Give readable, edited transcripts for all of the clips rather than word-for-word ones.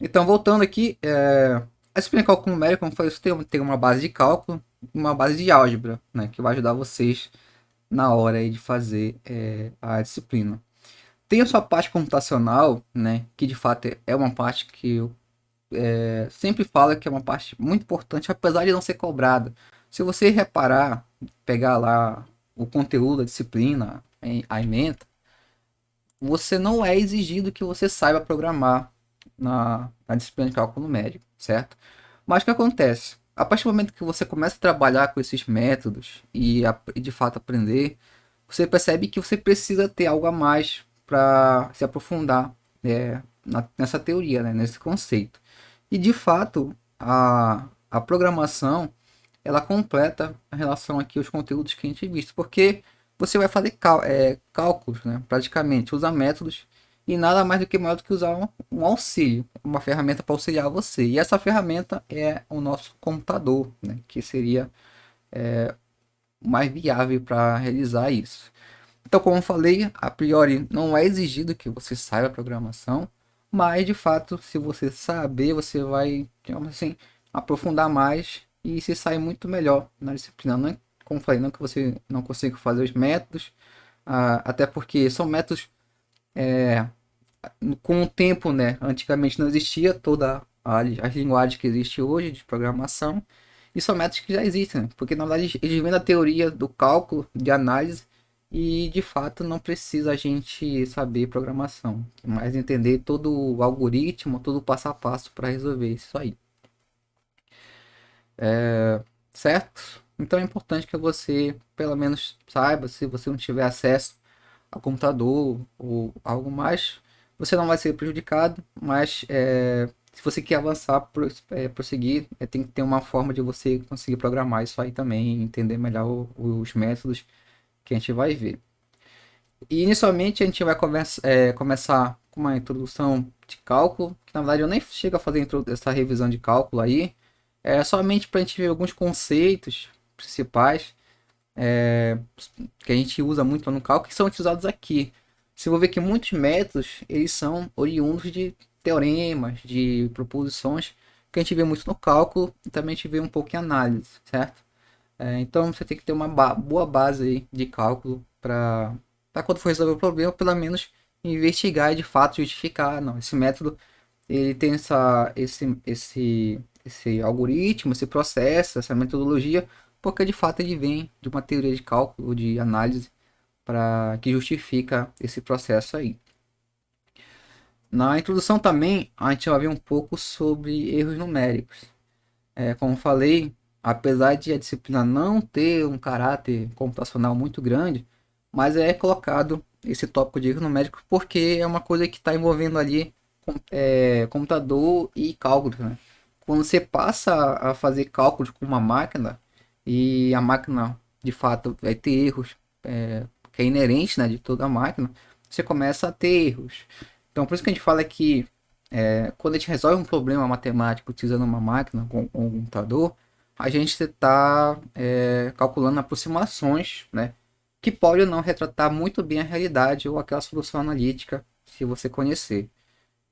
Então, voltando aqui, a disciplina de cálculo numérico, como foi isso, tem uma base de cálculo e uma base de álgebra, né, que vai ajudar vocês na hora aí de fazer a disciplina. Tem a sua parte computacional, né, que de fato é uma parte que eu sempre falo que é uma parte muito importante, apesar de não ser cobrada. Se você reparar, pegar lá o conteúdo da disciplina, a ementa, você não é exigido que você saiba programar na disciplina de cálculo numérico, certo? Mas o que acontece? A partir do momento que você começa a trabalhar com esses métodos e de fato aprender, você percebe que você precisa ter algo a mais para se aprofundar nessa teoria, né, nesse conceito. E de fato, a programação ela completa a relação aqui aos conteúdos que a gente visto, porque você vai fazer cálculos, né, praticamente, usar métodos e nada mais do que mais do que usar um auxílio, uma ferramenta para auxiliar você. E essa ferramenta é o nosso computador, né, que seria mais viável para realizar isso. Então, como eu falei, a priori não é exigido que você saiba programação, mas de fato, se você saber, você vai, digamos assim, aprofundar mais e se sair muito melhor na disciplina. Não é, como eu falei, não que você não consiga fazer os métodos, até porque são métodos com o tempo, né? Antigamente não existia toda as linguagens que existe hoje de programação, e são métodos que já existem, né? Porque na verdade eles vêm da teoria do cálculo, de análise, e de fato não precisa a gente saber programação, mas entender todo o algoritmo, todo o passo a passo para resolver isso aí, certo? Então é importante que você pelo menos saiba, se você não tiver acesso a computador ou algo mais, você não vai ser prejudicado, mas se você quer avançar, prosseguir, tem que ter uma forma de você conseguir programar isso aí também, entender melhor os métodos que a gente vai ver. E inicialmente a gente vai começar com uma introdução de cálculo, que na verdade eu nem chego a fazer essa revisão de cálculo aí, é somente para a gente ver alguns conceitos principais que a gente usa muito no cálculo, que são utilizados aqui. Você vai ver que muitos métodos eles são oriundos de teoremas, de proposições, que a gente vê muito no cálculo e também a gente vê um pouco em análise, certo? Então você tem que ter uma boa base aí de cálculo para quando for resolver o problema, pelo menos investigar e de fato justificar. Não, esse método ele tem esse algoritmo, esse processo, essa metodologia, porque de fato ele vem de uma teoria de cálculo, de análise, para que justifica esse processo aí. Na introdução também a gente vai ver um pouco sobre erros numéricos. Como falei, apesar de a disciplina não ter um caráter computacional muito grande, mas é colocado esse tópico de erro numérico porque é uma coisa que está envolvendo ali computador e cálculos, né? Quando você passa a fazer cálculos com uma máquina e a máquina de fato vai ter erros que é inerente, né, de toda a máquina, você começa a ter erros. Então por isso que a gente fala que quando a gente resolve um problema matemático utilizando uma máquina com um computador, a gente está calculando aproximações, né, que pode ou não retratar muito bem a realidade ou aquela solução analítica, se você conhecer.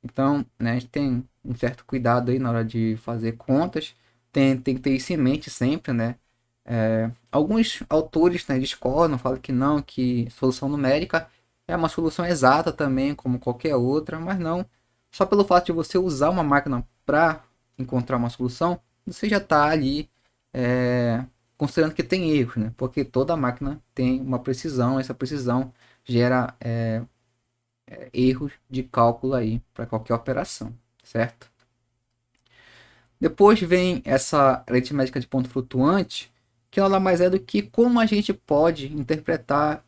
Então, né, a gente tem um certo cuidado aí na hora de fazer contas, tem que ter isso em mente sempre, né? Alguns autores, né, discordam, falam que não, que solução numérica é uma solução exata também, como qualquer outra, mas não. Só pelo fato de você usar uma máquina para encontrar uma solução, você já está ali é, considerando que tem erros, né? Porque toda máquina tem uma precisão, essa precisão gera erros de cálculo aí para qualquer operação, certo? Depois vem essa aritmética de ponto flutuante, que nada mais é do que como a gente pode interpretar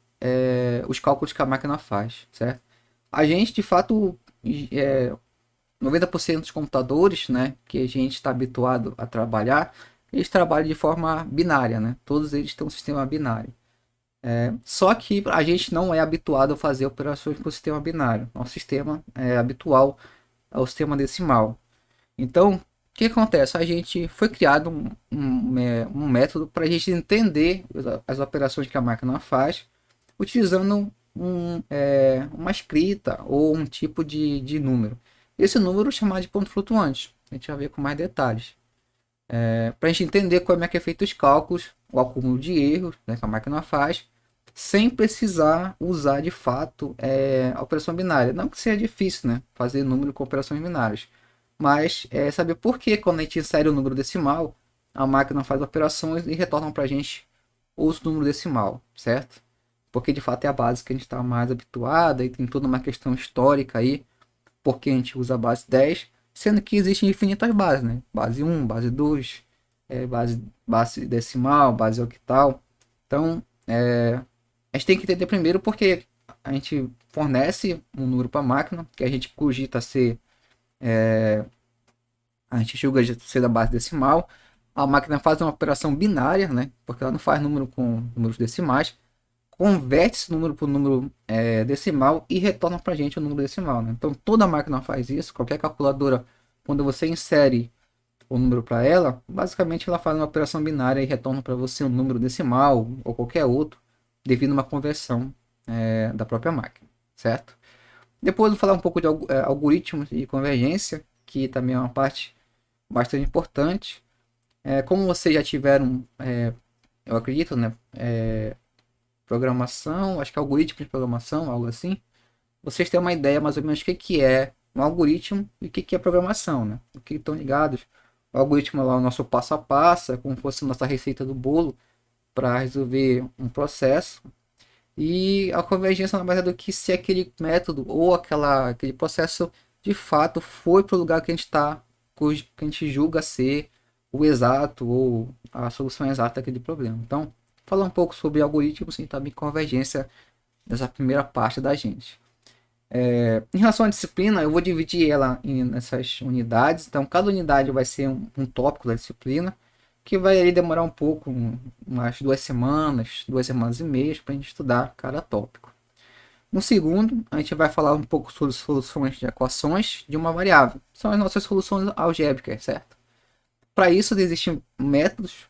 os cálculos que a máquina faz, certo? A gente, de fato, 90% dos computadores, né, que a gente está habituado a trabalhar, eles trabalham de forma binária, né? Todos eles têm um sistema binário. Só que a gente não é habituado a fazer operações com o sistema binário. Nosso sistema habitual é o sistema decimal. Então, o que acontece? A gente foi criado um método para a gente entender as operações que a máquina faz, utilizando uma escrita ou um tipo de número. esse número é chamado de ponto flutuante. A gente vai ver com mais detalhes. Para a gente entender como é que é feito os cálculos, o acúmulo de erros, né, que a máquina faz, sem precisar usar de fato a operação binária. Não que seja difícil, né, fazer número com operações binárias, mas saber por que quando a gente insere o número decimal, a máquina faz operações e retorna para a gente os números decimal, certo? Porque de fato é a base que a gente está mais habituado e tem toda uma questão histórica aí, porque a gente usa a base 10, sendo que existem infinitas bases, né? Base 1, base 2, base decimal, base octal. Então, a gente tem que entender primeiro porque a gente fornece um número para a máquina, que a gente cogita ser, a gente julga ser da base decimal. A máquina faz uma operação binária, né? Porque ela não faz número com números decimais, converte esse número para o número decimal e retorna para a gente o número decimal. Né? Então toda máquina faz isso, qualquer calculadora, quando você insere o número para ela, basicamente ela faz uma operação binária e retorna para você um número decimal ou qualquer outro, devido a uma conversão da própria máquina, certo? Depois vou falar um pouco de algoritmos de convergência, que também é uma parte bastante importante. Como vocês já tiveram, eu acredito, né? Programação, acho que é algoritmo de programação, algo assim. Vocês têm uma ideia mais ou menos do que é um algoritmo e o que é programação, né? O que estão ligados. O algoritmo é lá o nosso passo a passo, é como se fosse a nossa receita do bolo para resolver um processo. E a convergência nada mais é do que se aquele método ou aquele processo de fato foi para o lugar que a gente está, que a gente julga ser o exato ou a solução exata daquele problema. Então, falar um pouco sobre algoritmos e também convergência nessa primeira parte da gente. Em relação à disciplina, eu vou dividir ela nessas unidades. Então, cada unidade vai ser um tópico da disciplina, que vai aí demorar um pouco, umas 2 semanas e meia, para a gente estudar cada tópico. No segundo, a gente vai falar um pouco sobre soluções de equações de uma variável. São as nossas soluções algébricas, certo? Para isso, existem métodos.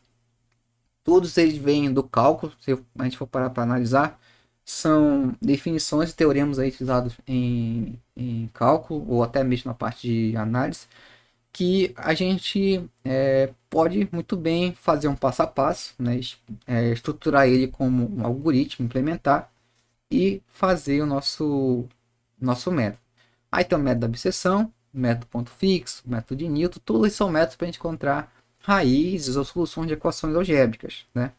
Todos eles vêm do cálculo, se a gente for parar para analisar, são definições e teoremas aí utilizados em cálculo, ou até mesmo na parte de análise, que a gente pode muito bem fazer um passo a passo, né, estruturar ele como um algoritmo, implementar e fazer o nosso método. Aí tem o método da abscissão, método ponto fixo, método de Newton, todos são métodos para a gente encontrar raízes ou soluções de equações algébricas, né?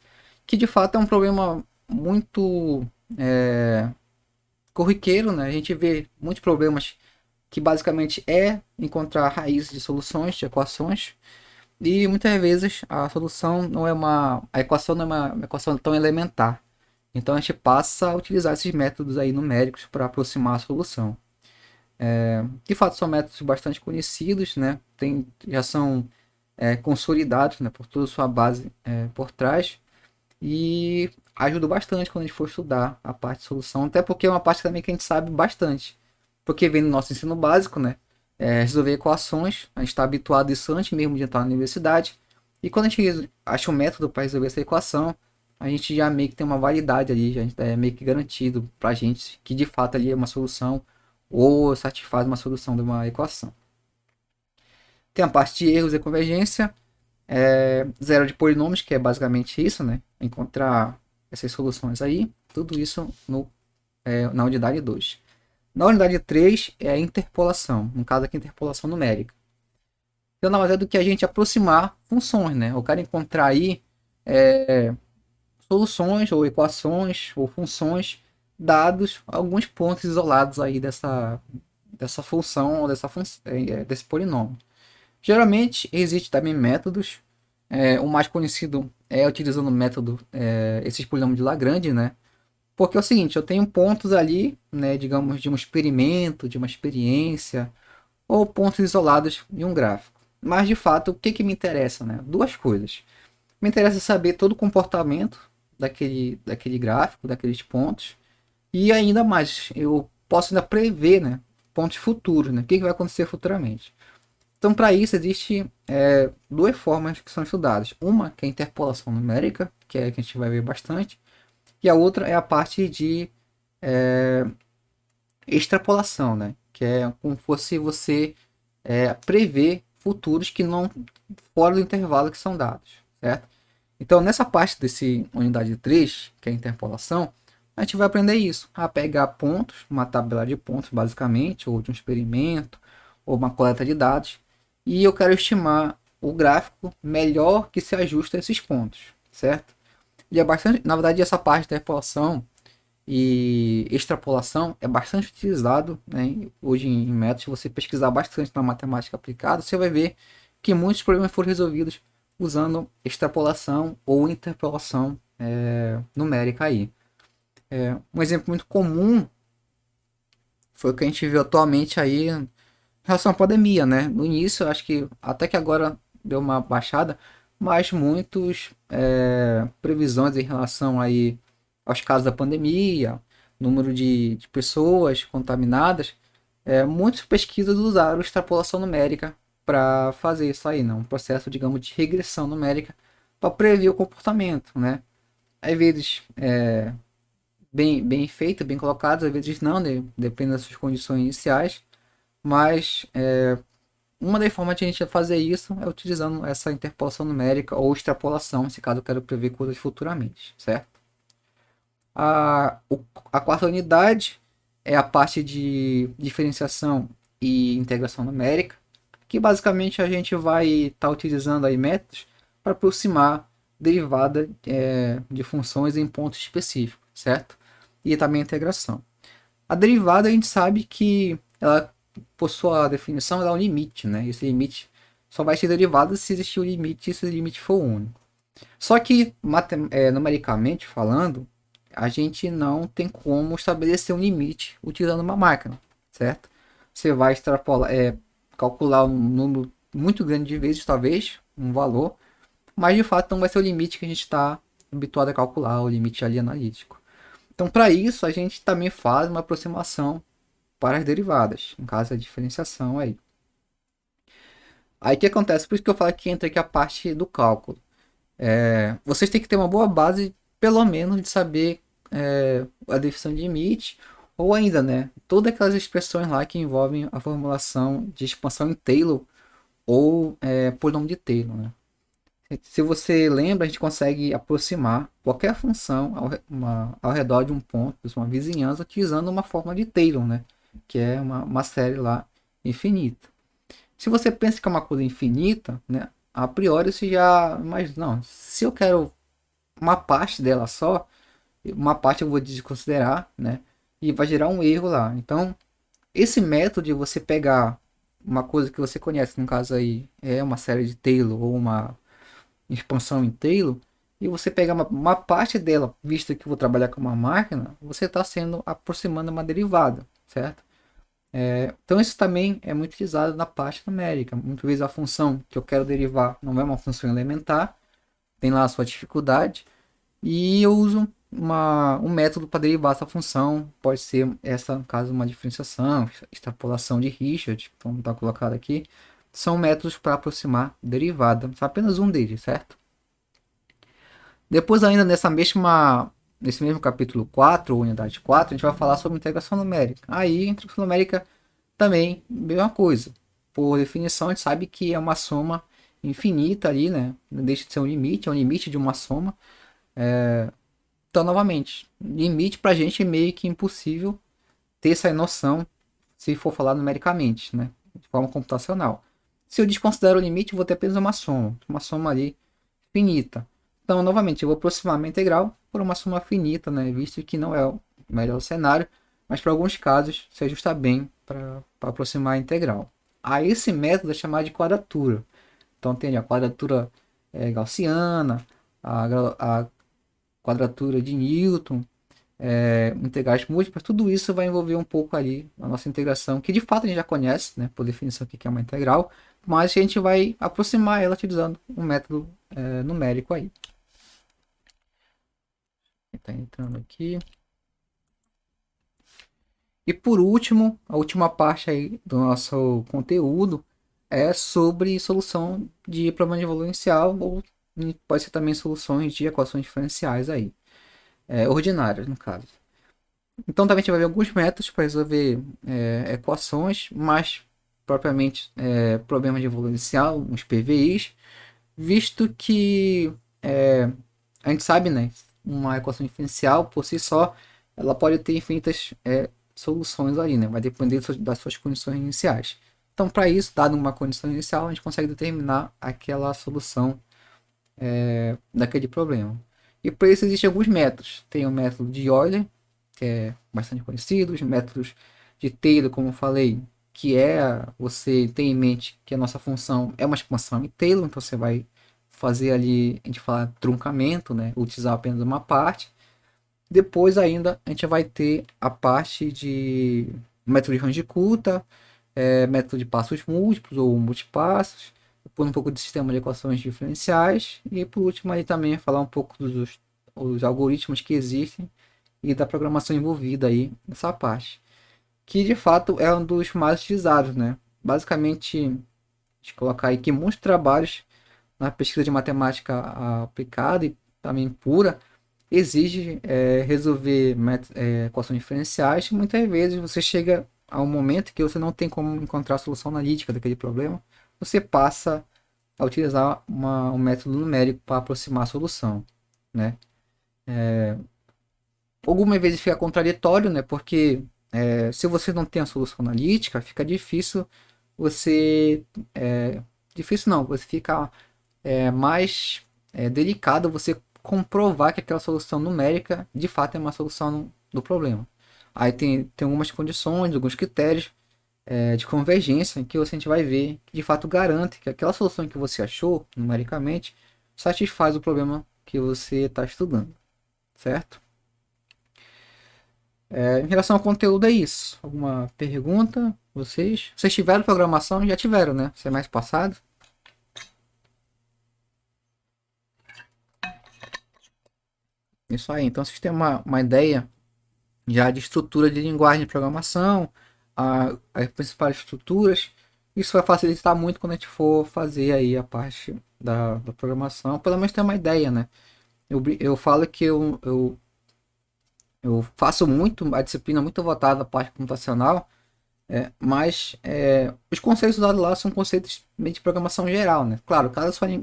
Que de fato é um problema muito corriqueiro, né? A gente vê muitos problemas que basicamente é encontrar raízes de soluções de equações e muitas vezes a solução não é a equação não é uma equação tão elementar. Então a gente passa a utilizar esses métodos aí numéricos para aproximar a solução. De fato são métodos bastante conhecidos, né? Já são consolidados, né? Por toda a sua base por trás e ajuda bastante quando a gente for estudar a parte de solução, até porque é uma parte também que a gente sabe bastante, porque vem no nosso ensino básico, né? Resolver equações, a gente está habituado a isso antes mesmo de entrar na universidade, e quando a gente acha um método para resolver essa equação, a gente já meio que tem uma validade ali, já é meio que garantido para a gente que de fato ali é uma solução ou satisfaz uma solução de uma equação. Tem a parte de erros e convergência, zero de polinômios, que é basicamente isso, né? Encontrar essas soluções aí, tudo isso na unidade 2. Na unidade 3 é a interpolação, no caso aqui interpolação numérica. Então, na verdade, do que a gente aproximar funções, né? Eu quero encontrar aí soluções ou equações ou funções dados alguns pontos isolados aí dessa função ou desse polinômio. Geralmente existe também métodos. O mais conhecido é utilizando o método esses polinômios de Lagrange, né? Porque é o seguinte, eu tenho pontos ali, né, digamos, de um experimento, de uma experiência, ou pontos isolados em um gráfico. Mas de fato, o que me interessa, né? Duas coisas. Me interessa saber todo o comportamento daquele gráfico, daqueles pontos, e ainda mais, eu posso ainda prever, né, pontos futuros, né? O que vai acontecer futuramente. Então, para isso, existem duas formas que são estudadas. Uma que é a interpolação numérica, que é a que a gente vai ver bastante, e a outra é a parte de extrapolação, né? que é como fosse você prever futuros que não fora do intervalo que são dados, certo? Então, nessa parte desse unidade 3, que é a interpolação, a gente vai aprender isso, a pegar pontos, uma tabela de pontos, basicamente, ou de um experimento, ou uma coleta de dados, e eu quero estimar o gráfico melhor que se ajusta a esses pontos, certo? E é bastante, na verdade, essa parte da interpolação e extrapolação é bastante utilizado, né? Hoje em métodos, se você pesquisar bastante na matemática aplicada, você vai ver que muitos problemas foram resolvidos usando extrapolação ou interpolação numérica aí. Um exemplo muito comum foi o que a gente viu atualmente aí em relação à pandemia, né? No início, acho que até que agora deu uma baixada, mas muitos previsões em relação aí aos casos da pandemia, número de pessoas contaminadas, muitas pesquisas usaram extrapolação numérica para fazer isso aí, não? Um processo, digamos, de regressão numérica para prever o comportamento, né? Às vezes bem feito, bem colocado, às vezes não, né? Depende das suas condições iniciais, mas uma das formas de a gente fazer isso é utilizando essa interpolação numérica ou extrapolação, se caso eu quero prever coisas futuramente, certo? A quarta unidade é a parte de diferenciação e integração numérica, que basicamente a gente vai estar utilizando aí métodos para aproximar derivada de funções em pontos específicos, certo? E também a integração. A derivada a gente sabe que ela, por sua definição, ela é um limite, né? Esse limite só vai ser derivado se existir um limite e se esse limite for único. Só que, numericamente falando, a gente não tem como estabelecer um limite utilizando uma máquina, certo? Você vai extrapolar, calcular um número muito grande de vezes, talvez, um valor, mas de fato não vai ser o limite que a gente está habituado a calcular, o limite ali analítico. Então, para isso, a gente também faz uma aproximação para as derivadas, no caso, a diferenciação aí. Aí o que acontece? Por isso que eu falo que entra aqui a parte do cálculo. Vocês têm que ter uma boa base, pelo menos, de saber a definição de limite, ou ainda, né, todas aquelas expressões lá que envolvem a formulação de expansão em Taylor ou polinômio de Taylor, né? Se você lembra, a gente consegue aproximar qualquer função ao redor de um ponto, uma vizinhança, utilizando uma forma de Taylor, né? Que é uma série lá infinita. Se você pensa que é uma coisa infinita, né? A priori você já. Mas não, se eu quero uma parte dela só, uma parte eu vou desconsiderar, né? E vai gerar um erro lá. Então, esse método de você pegar uma coisa que você conhece, no caso aí é uma série de Taylor ou uma expansão em Taylor, e você pegar uma parte dela, visto que eu vou trabalhar com uma máquina, você está sendo aproximando uma derivada, certo? Então isso também é muito utilizado na parte numérica. Muitas vezes a função que eu quero derivar não é uma função elementar, tem lá a sua dificuldade, e eu uso um método para derivar essa função. Pode ser essa, no caso, uma diferenciação, extrapolação de Richard, como está colocado aqui. São métodos para aproximar derivada. Só apenas um deles, certo? Depois ainda nesse mesmo capítulo 4, unidade 4, a gente vai falar sobre integração numérica. Aí, integração numérica também, mesma coisa. Por definição, a gente sabe que é uma soma infinita ali, né? Não deixa de ser um limite, é um limite de uma soma. Então, novamente, limite pra gente é meio que impossível ter essa noção se for falar numericamente, né? De forma computacional. Se eu desconsidero o limite, eu vou ter apenas uma soma ali finita. Então, novamente, eu vou aproximar minha integral por uma soma finita, né? Visto que não é o melhor cenário, mas para alguns casos se ajusta bem para aproximar a integral. Aí esse método é chamado de quadratura. Então tem a quadratura gaussiana, a quadratura de Newton, integrais múltiplas, tudo isso vai envolver um pouco ali a nossa integração, que de fato a gente já conhece, né, por definição o que é uma integral, mas a gente vai aproximar ela utilizando um método numérico aí. Está entrando aqui. E por último, a última parte aí do nosso conteúdo é sobre solução de problema de valor inicial, ou pode ser também soluções de equações diferenciais aí, ordinárias no caso. Então também a gente vai ver alguns métodos para resolver equações, mas propriamente problemas de volume inicial, uns PVIs, visto que a gente sabe, né, uma equação diferencial por si só, ela pode ter infinitas soluções ali, né, vai depender das suas condições iniciais. Então, para isso, dado uma condição inicial, a gente consegue determinar aquela solução daquele problema. E para isso existem alguns métodos. Tem o método de Euler, que é bastante conhecido, os métodos de Taylor, como eu falei, que é você ter em mente que a nossa função é uma expansão em Taylor, então você vai fazer ali, a gente fala truncamento, né? Utilizar apenas uma parte. Depois ainda a gente vai ter a parte de método de range curta, método de passos múltiplos ou multipassos, depois um pouco de sistema de equações diferenciais e por último aí também falar um pouco dos os algoritmos que existem e da programação envolvida aí nessa parte, que de fato é um dos mais utilizados, né? Basicamente, de colocar aí que muitos trabalhos na pesquisa de matemática aplicada e também pura exige resolver equações diferenciais e muitas vezes você chega a um momento que você não tem como encontrar a solução analítica daquele problema, você passa a utilizar um método numérico para aproximar a solução, né? Algumas vezes fica contraditório, né? Porque se você não tem a solução analítica, fica difícil você. Difícil não, você fica mais delicado você comprovar que aquela solução numérica de fato é uma solução do problema. Aí tem algumas condições, alguns critérios de convergência que a gente vai ver que de fato garante que aquela solução que você achou numericamente satisfaz o problema que você está estudando, certo? Em relação ao conteúdo é isso. Alguma pergunta? Vocês tiveram programação? Já tiveram, né? Semestre passado? Isso aí. Então vocês têm uma ideia já de estrutura de linguagem de programação, as principais estruturas. Isso vai facilitar muito quando a gente for fazer aí a parte da programação. Pelo menos ter uma ideia, né? Eu falo que eu faço muito a disciplina muito voltada à parte computacional. Mas os conceitos usados lá são conceitos meio de programação geral, né? Claro,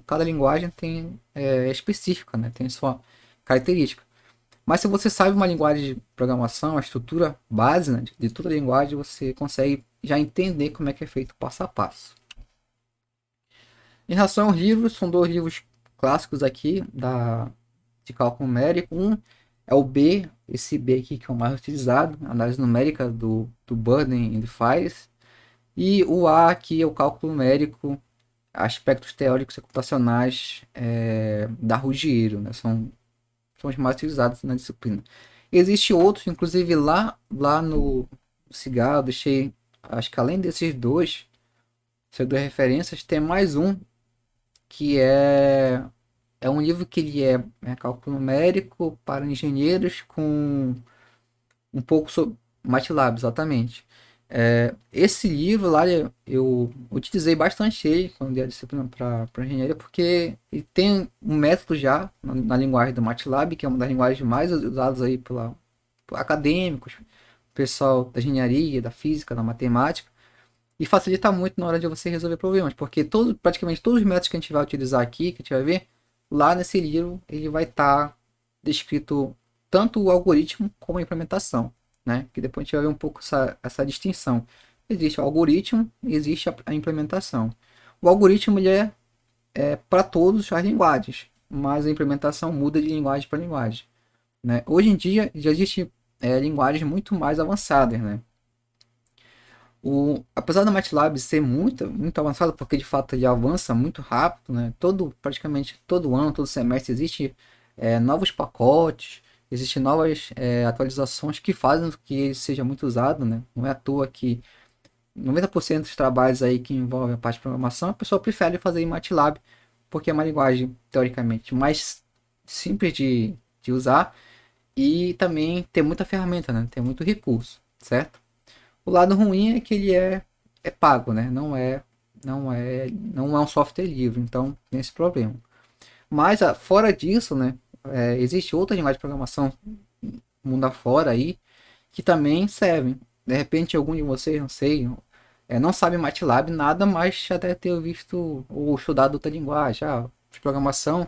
cada linguagem tem específica, né? Tem sua característica. Mas se você sabe uma linguagem de programação, a estrutura base, né, de toda a linguagem, você consegue já entender como é que é feito passo a passo. Em relação aos livros, são dois livros clássicos aqui de cálculo numérico. Um é o B, esse B aqui que é o mais utilizado, análise numérica do Burden and Fires. E o A aqui é o cálculo numérico, aspectos teóricos e computacionais da Ruggiero, né? São os mais utilizados na disciplina. Existem outros, inclusive lá no Cigarro, deixei, acho que além desses dois, essas duas referências, tem mais um que é um livro que ele é cálculo numérico para engenheiros com um pouco sobre MATLAB, exatamente. Esse livro lá eu utilizei bastante ele quando dei a disciplina para engenharia, porque ele tem um método já na linguagem do MATLAB, que é uma das linguagens mais usadas aí por acadêmicos, pessoal da engenharia, da física, da matemática, e facilita muito na hora de você resolver problemas, porque praticamente todos os métodos que a gente vai utilizar aqui, que a gente vai ver, lá nesse livro ele vai estar descrito tanto o algoritmo como a implementação, né? Que depois a gente vai ver um pouco essa distinção. Existe o algoritmo e existe a implementação. O algoritmo ele é para todas as linguagens, mas a implementação muda de linguagem para linguagem, né? Hoje em dia já existe linguagens muito mais avançadas, né? Apesar do MATLAB ser muito avançado, porque de fato ele avança muito rápido, né? Praticamente todo ano, todo semestre, existe novos pacotes, existem novas atualizações que fazem com que ele seja muito usado, né? Não é à toa que 90% dos trabalhos aí que envolvem a parte de programação, a pessoa prefere fazer em MATLAB, porque é uma linguagem, teoricamente, mais simples de usar e também tem muita ferramenta, né? Tem muito recurso, certo? O lado ruim é que ele é pago, né? Não é um software livre, então tem esse problema. Mas fora disso, né? Existe outra linguagem de programação mundo afora aí que também servem. De repente, algum de vocês, não sei, não sabe MATLAB nada, mas já deve ter visto ou estudado outra linguagem, de programação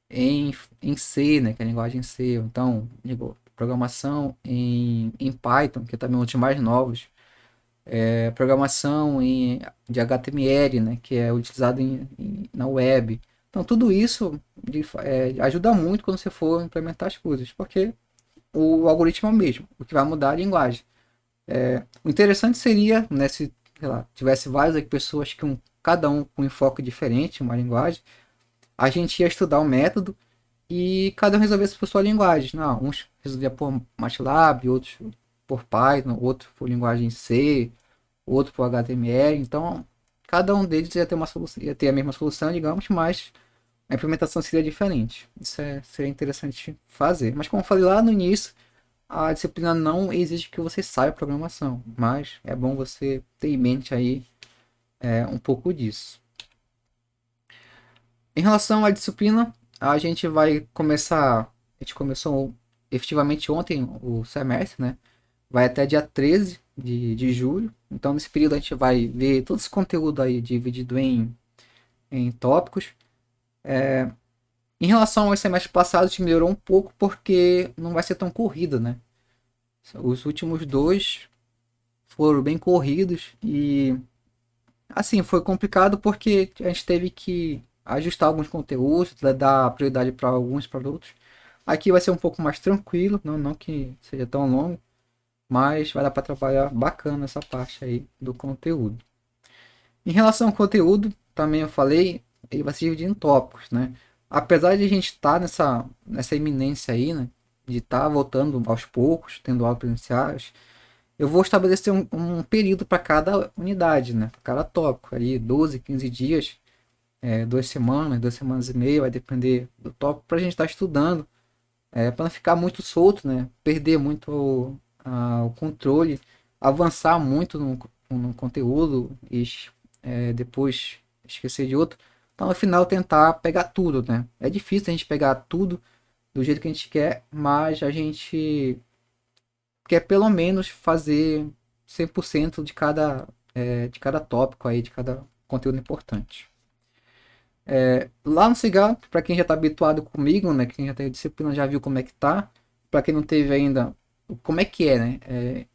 em C, né, que é a linguagem C, então, digo, programação em Python, que é também um dos mais novos, programação de HTML, né, que é utilizado na web. Então, tudo isso ajuda muito quando você for implementar as coisas, porque o algoritmo é o mesmo, o que vai mudar é a linguagem. O interessante seria, né, se sei lá, tivesse várias pessoas cada um com um enfoque diferente, uma linguagem, a gente ia estudar o método e cada um resolvesse por sua linguagem. Não, uns resolvia por MATLAB, outros por Python, outro por linguagem C, outro por HTML. Então, cada um deles ia ter uma solução, ia ter a mesma solução, digamos, mas a implementação seria diferente. Isso seria interessante fazer. Mas como eu falei lá no início, a disciplina não exige que você saiba programação, mas é bom você ter em mente aí um pouco disso. Em relação à disciplina, a gente vai começar. A gente começou efetivamente ontem o semestre, né? Vai até dia 13 de julho. Então, nesse período, a gente vai ver todo esse conteúdo aí dividido em tópicos. Em relação aos semestres passados, a gente melhorou um pouco porque não vai ser tão corrido, né? Os últimos dois foram bem corridos e assim, foi complicado porque a gente teve que ajustar alguns conteúdos, dar prioridade para alguns produtos. Aqui vai ser um pouco mais tranquilo, não que seja tão longo, mas vai dar para trabalhar bacana essa parte aí do conteúdo. Em relação ao conteúdo, também eu falei, ele vai se dividir em tópicos, né? Apesar de a gente estar nessa iminência aí, né? De estar voltando aos poucos, tendo aulas presenciais, eu vou estabelecer um período para cada unidade, né? Para cada tópico, ali 12, 15 dias, 2 semanas, 2 semanas e meia, vai depender do tópico, para a gente estar estudando, para não ficar muito solto, né? Perder muito o controle, avançar muito no conteúdo e depois esquecer de outro. Então, no final, tentar pegar tudo, né? É difícil a gente pegar tudo do jeito que a gente quer, mas a gente quer pelo menos fazer 100% de cada tópico aí, de cada conteúdo importante. Lá no Cigar, para quem já está habituado comigo, né, quem já tem disciplina já viu como é que tá. Para quem não teve ainda, como é que né,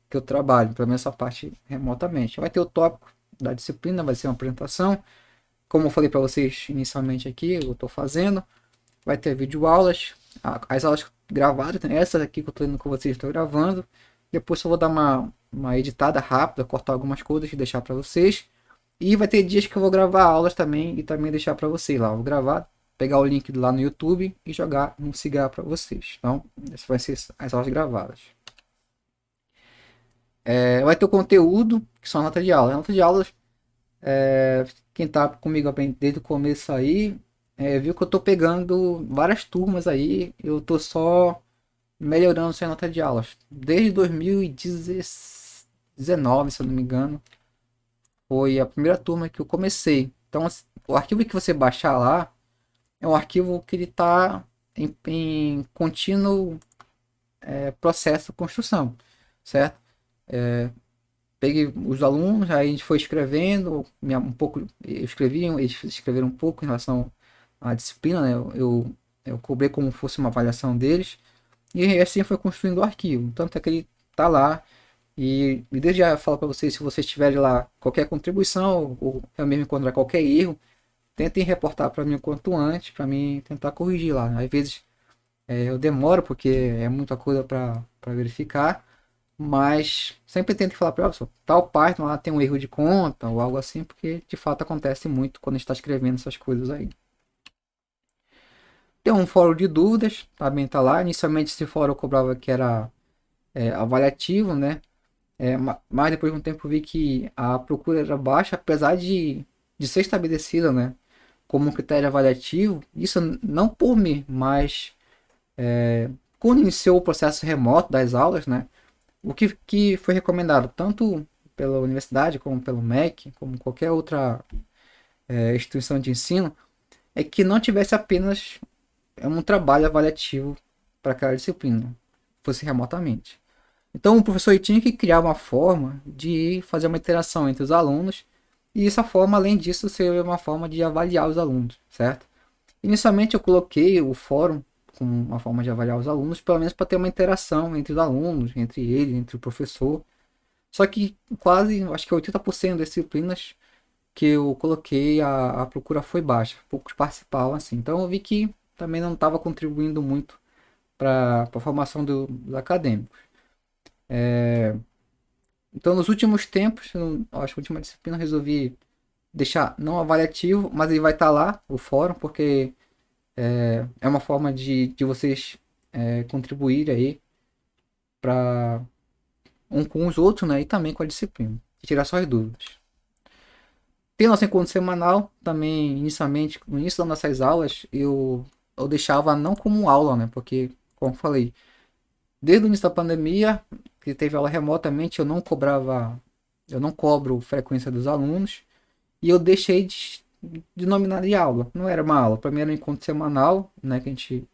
que eu trabalho, pelo menos essa parte remotamente. Vai ter o tópico da disciplina, vai ser uma apresentação. Como eu falei para vocês inicialmente aqui, eu estou fazendo. Vai ter vídeo aulas, as aulas gravadas, né, essas aqui que eu estou indo com vocês, estou gravando. Depois eu vou dar uma editada rápida, cortar algumas coisas e deixar para vocês. E vai ter dias que eu vou gravar aulas também e também deixar para vocês lá. Eu vou gravar, pegar o link lá no YouTube e jogar no Cigar para vocês. Então, essas vai ser as aulas gravadas. Vai ter o conteúdo, que são a nota de aula. A nota de aulas, quem tá comigo desde o começo aí, viu que eu tô pegando várias turmas aí. Eu tô só melhorando essa nota de aulas. Desde 2019, se eu não me engano, foi a primeira turma que eu comecei. Então, o arquivo que você baixar lá é um arquivo que ele está em contínuo processo de construção, certo? Peguei os alunos, aí a gente foi escrevendo, um pouco, eu escrevi, eles escreveram um pouco em relação à disciplina, né? Eu cobrei como fosse uma avaliação deles, e assim foi construindo o arquivo. Tanto é que ele está lá. E desde já falo para vocês, se vocês tiverem lá qualquer contribuição ou eu mesmo encontrar qualquer erro, tentem reportar para mim o quanto antes, para mim tentar corrigir lá. Às vezes eu demoro porque é muita coisa para verificar, mas sempre tento falar para você, tal Python lá tem um erro de conta ou algo assim, porque de fato acontece muito quando a gente está escrevendo essas coisas aí. Tem um fórum de dúvidas, também tá lá. Inicialmente esse fórum eu cobrava que era avaliativo, né? Mas depois de um tempo eu vi que a procura era baixa, apesar de ser estabelecida, né, como um critério avaliativo. Isso não por mim, mas quando iniciou o processo remoto das aulas, né, o que foi recomendado tanto pela universidade, como pelo MEC, como qualquer outra instituição de ensino, é que não tivesse apenas um trabalho avaliativo para aquela disciplina, fosse remotamente. Então o professor tinha que criar uma forma de fazer uma interação entre os alunos e essa forma, além disso, seria uma forma de avaliar os alunos, certo? Inicialmente eu coloquei o fórum como uma forma de avaliar os alunos, pelo menos para ter uma interação entre os alunos, entre ele, entre o professor. Só que quase, acho que 80% das disciplinas que eu coloquei, a procura foi baixa. Poucos participavam assim. Então eu vi que também não estava contribuindo muito para a formação dos acadêmicos. Então nos últimos tempos, acho que a última disciplina eu resolvi deixar não avaliativo, mas ele vai estar lá, o fórum, porque é uma forma de vocês contribuir aí para um com os outros, né? E também com a disciplina. E tirar suas dúvidas. Tem nosso encontro semanal, também inicialmente, no início das nossas aulas, eu deixava não como aula, né? Porque, como eu falei, desde o início da pandemia, que teve aula remotamente, eu não cobro frequência dos alunos, e eu deixei de nominar de aula. Não era uma aula, para mim era um encontro semanal, né? Que a gente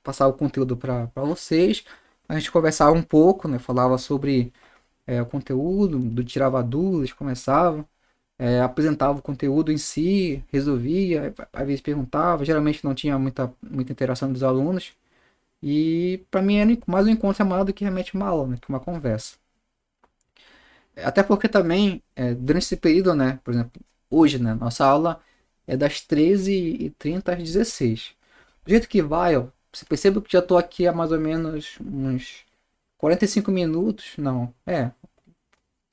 passava o conteúdo para vocês, a gente conversava um pouco, né? Falava sobre o conteúdo, tirava dúvidas, começava apresentava o conteúdo em si, resolvia, às vezes perguntava, geralmente não tinha muita interação dos alunos, e para mim era mais um encontro semanal do que realmente uma aula, né, que uma conversa. Até porque também, durante esse período, né, por exemplo, hoje, né, nossa aula é das 13h30 às 16h. Do jeito que vai, ó, você percebe que já estou aqui há mais ou menos uns 45 minutos, não,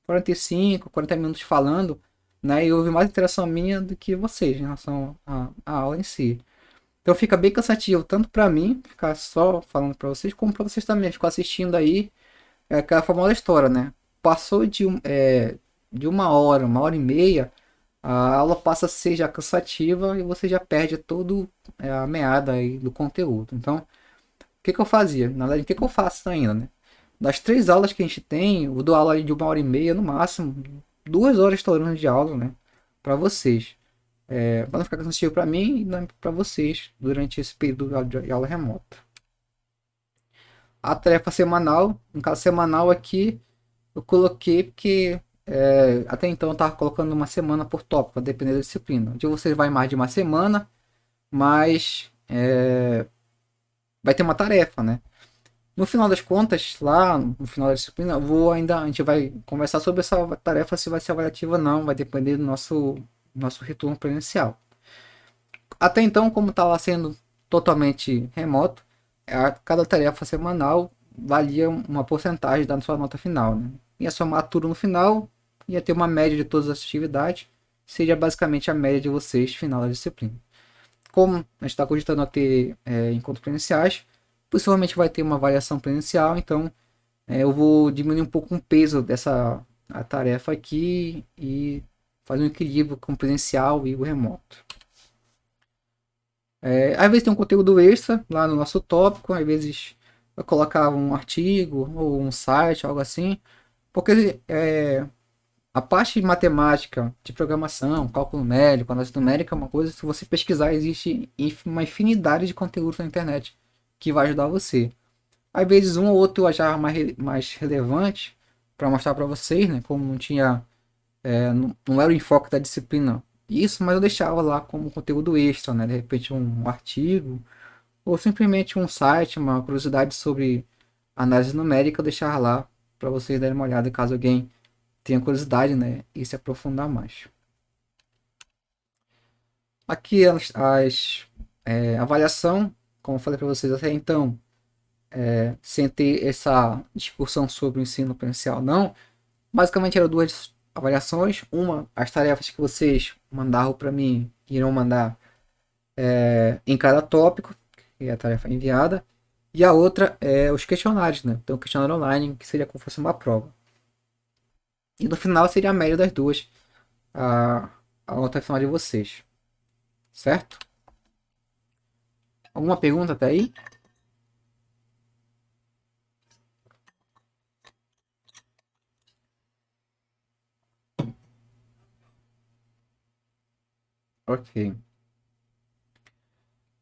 45, 40 minutos falando, né? E houve mais interação minha do que vocês em relação à aula em si. Então fica bem cansativo, tanto para mim, ficar só falando para vocês, como para vocês também, ficar assistindo aí aquela famosa história, né? Passou de uma hora e meia, a aula passa a ser já cansativa e você já perde todo a meada aí do conteúdo. Então, o que que eu fazia? Na verdade, o que que eu faço ainda, né? Das 3 aulas que a gente tem, eu dou aula de uma hora e meia no máximo, 2 horas estourando de aula, né? Para vocês. Para não ficar cansativo para mim e para vocês durante esse período de aula remota. A tarefa semanal, no caso semanal aqui, eu coloquei porque até então eu estava colocando uma semana por tópico, para depender da disciplina. De vocês vai mais de uma semana, mas vai ter uma tarefa, né? No final das contas, lá no final da disciplina, a gente vai conversar sobre essa tarefa, se vai ser avaliativa ou não, vai depender do nosso retorno presencial. Até então, como estava sendo totalmente remoto, cada tarefa semanal valia uma porcentagem da sua nota final, né? Ia somar tudo no final, ia ter uma média de todas as atividades, seria basicamente a média de vocês final da disciplina. Como a gente está cogitando a ter encontros presenciais, possivelmente vai ter uma variação presencial, então eu vou diminuir um pouco o peso dessa a tarefa aqui e fazer um equilíbrio com o presencial e o remoto. Às vezes tem um conteúdo extra lá no nosso tópico, às vezes eu colocava um artigo ou um site, algo assim, porque a parte de matemática, de programação, cálculo numérico, análise numérica é uma coisa, se você pesquisar, existe uma infinidade de conteúdos na internet que vai ajudar você. Às vezes um ou outro eu achava mais relevante para mostrar para vocês, né? Como não tinha, não era o enfoque da disciplina isso, mas eu deixava lá como conteúdo extra, né? De repente um artigo ou simplesmente um site, uma curiosidade sobre análise numérica, eu deixava lá para vocês darem uma olhada caso alguém tenha curiosidade, né? E se aprofundar mais. Aqui avaliação, como eu falei para vocês até então, sem ter essa discussão sobre o ensino presencial, não. Basicamente eram duas avaliações. Uma, as tarefas que vocês mandavam para mim, irão mandar em cada tópico, que é a tarefa enviada. E a outra é os questionários, né? Então, o questionário online, que seria como se fosse uma prova. E no final seria a média das duas, a, a nota final de vocês. Certo? Alguma pergunta até aí? Ok.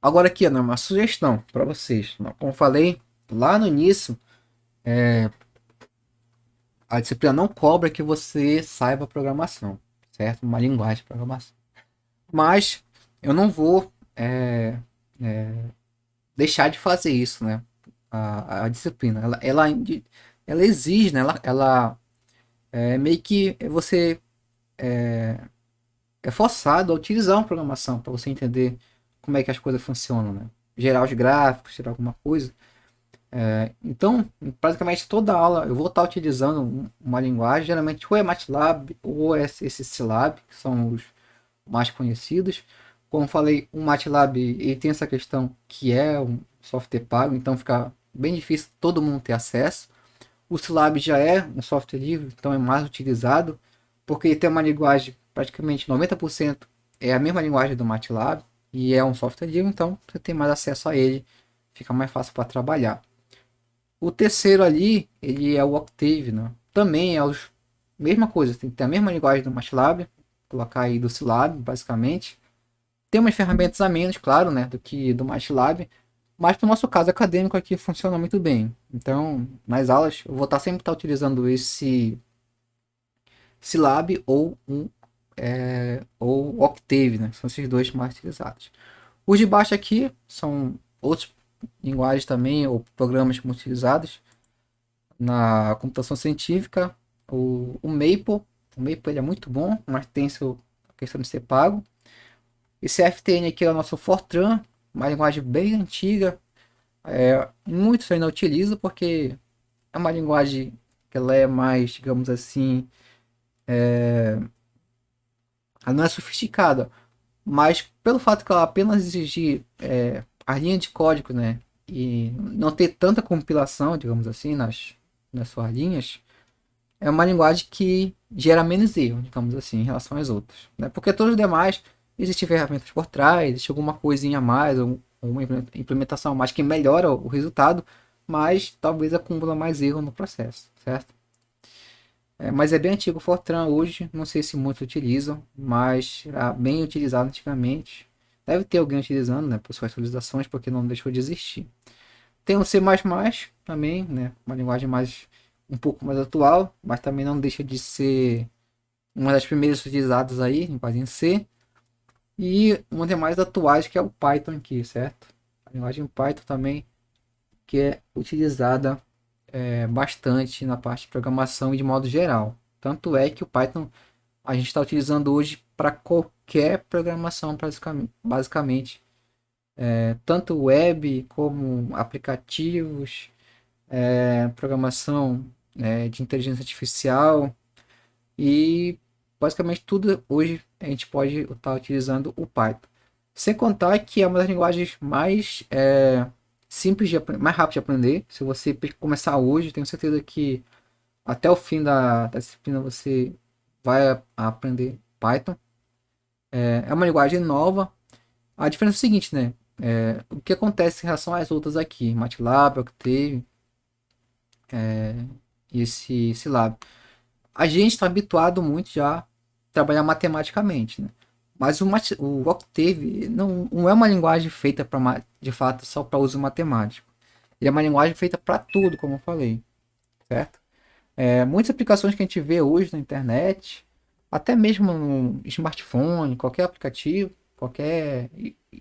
Agora aqui, Ana, uma sugestão para vocês. Como eu falei lá no início, A disciplina não cobra que você saiba programação, certo? Uma linguagem de programação. Mas eu não vou deixar de fazer isso, né? A disciplina, ela exige, né? Ela meio que você é forçado a utilizar uma programação para você entender como é que as coisas funcionam, né? Gerar os gráficos, gerar alguma coisa. Então, praticamente toda aula eu vou estar utilizando uma linguagem, geralmente ou é MATLAB ou é esse Scilab, que são os mais conhecidos. Como falei, o MATLAB ele tem essa questão que é um software pago, então fica bem difícil todo mundo ter acesso. O Scilab já é um software livre, então é mais utilizado, porque ele tem uma linguagem praticamente 90% é a mesma linguagem do MATLAB e é um software livre, então você tem mais acesso a ele, fica mais fácil para trabalhar. O terceiro ali, ele é o Octave, né? Também é a mesma coisa, tem que ter a mesma linguagem do MATLAB, colocar aí do Scilab, basicamente. Tem umas ferramentas a menos, claro, né, do que do MATLAB, mas para o nosso caso acadêmico aqui funciona muito bem. Então, nas aulas, eu vou estar sempre utilizando esse Scilab ou Octave, né? São esses dois mais utilizados. Os de baixo aqui são outros linguagens também, ou programas utilizados na computação científica. O Maple. O Maple ele é muito bom, mas tem sua questão de ser pago. Esse FTN aqui é o nosso Fortran, uma linguagem bem antiga. Muitos ainda utilizam porque é uma linguagem que ela é mais, digamos assim, ela não é sofisticada, mas pelo fato que ela apenas exigir a linha de código, né, e não ter tanta compilação, digamos assim, nas suas linhas, é uma linguagem que gera menos erro, digamos assim, em relação às outras, né? Porque todos os demais existem ferramentas por trás, existe alguma coisinha a mais, ou uma implementação a mais que melhora o resultado, mas talvez acumula mais erro no processo, certo? Mas é bem antigo o Fortran hoje, não sei se muitos utilizam, mas era bem utilizado antigamente. Deve ter alguém utilizando, né, por suas atualizações, porque não deixou de existir. Tem o C++ também, né, uma linguagem mais um pouco mais atual, mas também não deixa de ser uma das primeiras utilizadas aí, linguagem C. E uma das mais atuais que é o Python aqui, certo? A linguagem Python também que é utilizada bastante na parte de programação e de modo geral. Tanto é que o Python a gente está utilizando hoje para qualquer programação, basicamente. Tanto web como aplicativos, programação de inteligência artificial e basicamente tudo hoje a gente pode estar utilizando o Python. Sem contar que é uma das linguagens mais simples, mais rápido de aprender. Se você começar hoje, tenho certeza que até o fim da disciplina você vai aprender Python. É uma linguagem nova. A diferença é o seguinte, né? O que acontece em relação às outras aqui, MATLAB, Octave e esse lab. A gente está habituado muito já a trabalhar matematicamente, né? Mas o Octave não é uma linguagem feita de fato só para uso matemático. Ele é uma linguagem feita para tudo, como eu falei, certo? Muitas aplicações que a gente vê hoje na internet, até mesmo no smartphone, qualquer aplicativo, qualquer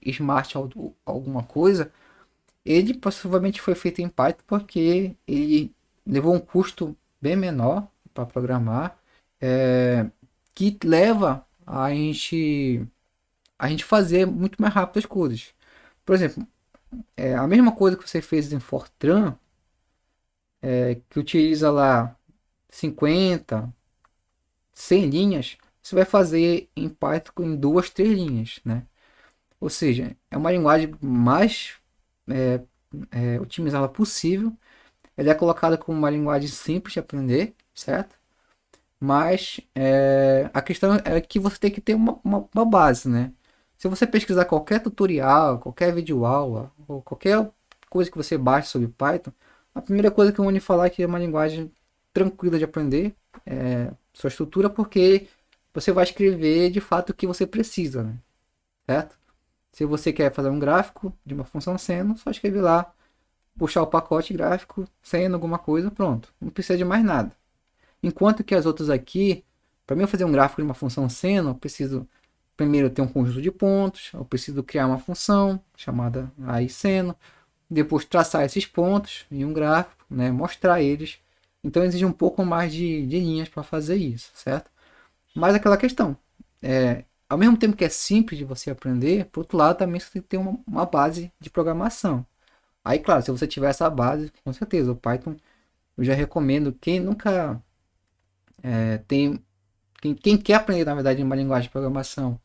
smart alguma coisa, ele possivelmente foi feito em Python porque ele levou um custo bem menor para programar, que leva a gente fazer muito mais rápido as coisas. Por exemplo, a mesma coisa que você fez em Fortran, que utiliza lá 50, 100 linhas, você vai fazer em Python em duas, três linhas, né? Ou seja, é uma linguagem mais otimizada possível. Ela é colocada como uma linguagem simples de aprender, certo? Mas a questão é que você tem que ter uma base, né? Se você pesquisar qualquer tutorial, qualquer vídeo aula, ou qualquer coisa que você baixe sobre Python, a primeira coisa que eu vou lhe falar é que é uma linguagem tranquila de aprender, sua estrutura, porque você vai escrever de fato o que você precisa, né? Certo? Se você quer fazer um gráfico de uma função seno, só escrever lá, puxar o pacote gráfico, seno, alguma coisa, pronto. Não precisa de mais nada. Enquanto que as outras aqui, para mim eu fazer um gráfico de uma função seno, eu preciso primeiro ter um conjunto de pontos, eu preciso criar uma função chamada aí seno, depois traçar esses pontos em um gráfico, né, mostrar eles. Então exige um pouco mais de linhas para fazer isso, certo? Mas aquela questão, ao mesmo tempo que é simples de você aprender, por outro lado também você tem que ter uma base de programação. Aí, claro, se você tiver essa base, com certeza, o Python eu já recomendo. Quem nunca tem. Quem quer aprender, na verdade, uma linguagem de programação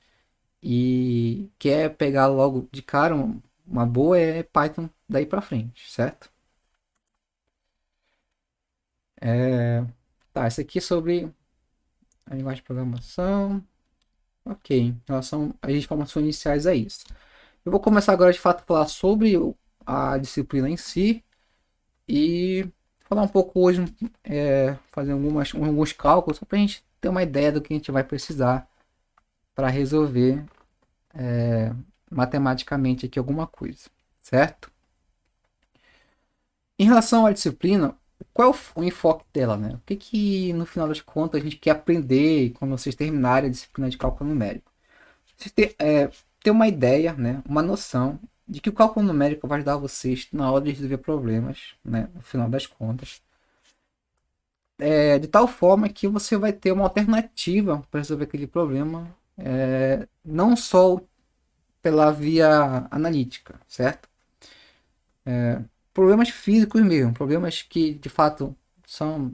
e quer pegar logo de cara uma boa, é Python daí pra frente, certo? Tá, isso aqui é sobre a linguagem de programação. Ok, em relação às informações iniciais é isso. Eu vou começar agora de fato a falar sobre a disciplina em si e falar um pouco hoje, fazer alguns cálculos só para a gente ter uma ideia do que a gente vai precisar para resolver matematicamente aqui alguma coisa, certo? Em relação à disciplina, qual é o enfoque dela, né? O que que no final das contas a gente quer aprender quando vocês terminarem a disciplina de cálculo numérico? Vocês ter uma ideia, né? Uma noção de que o cálculo numérico vai ajudar vocês na hora de resolver problemas, né? No final das contas. De tal forma que você vai ter uma alternativa para resolver aquele problema, não só pela via analítica, certo? Problemas físicos mesmo, problemas que de fato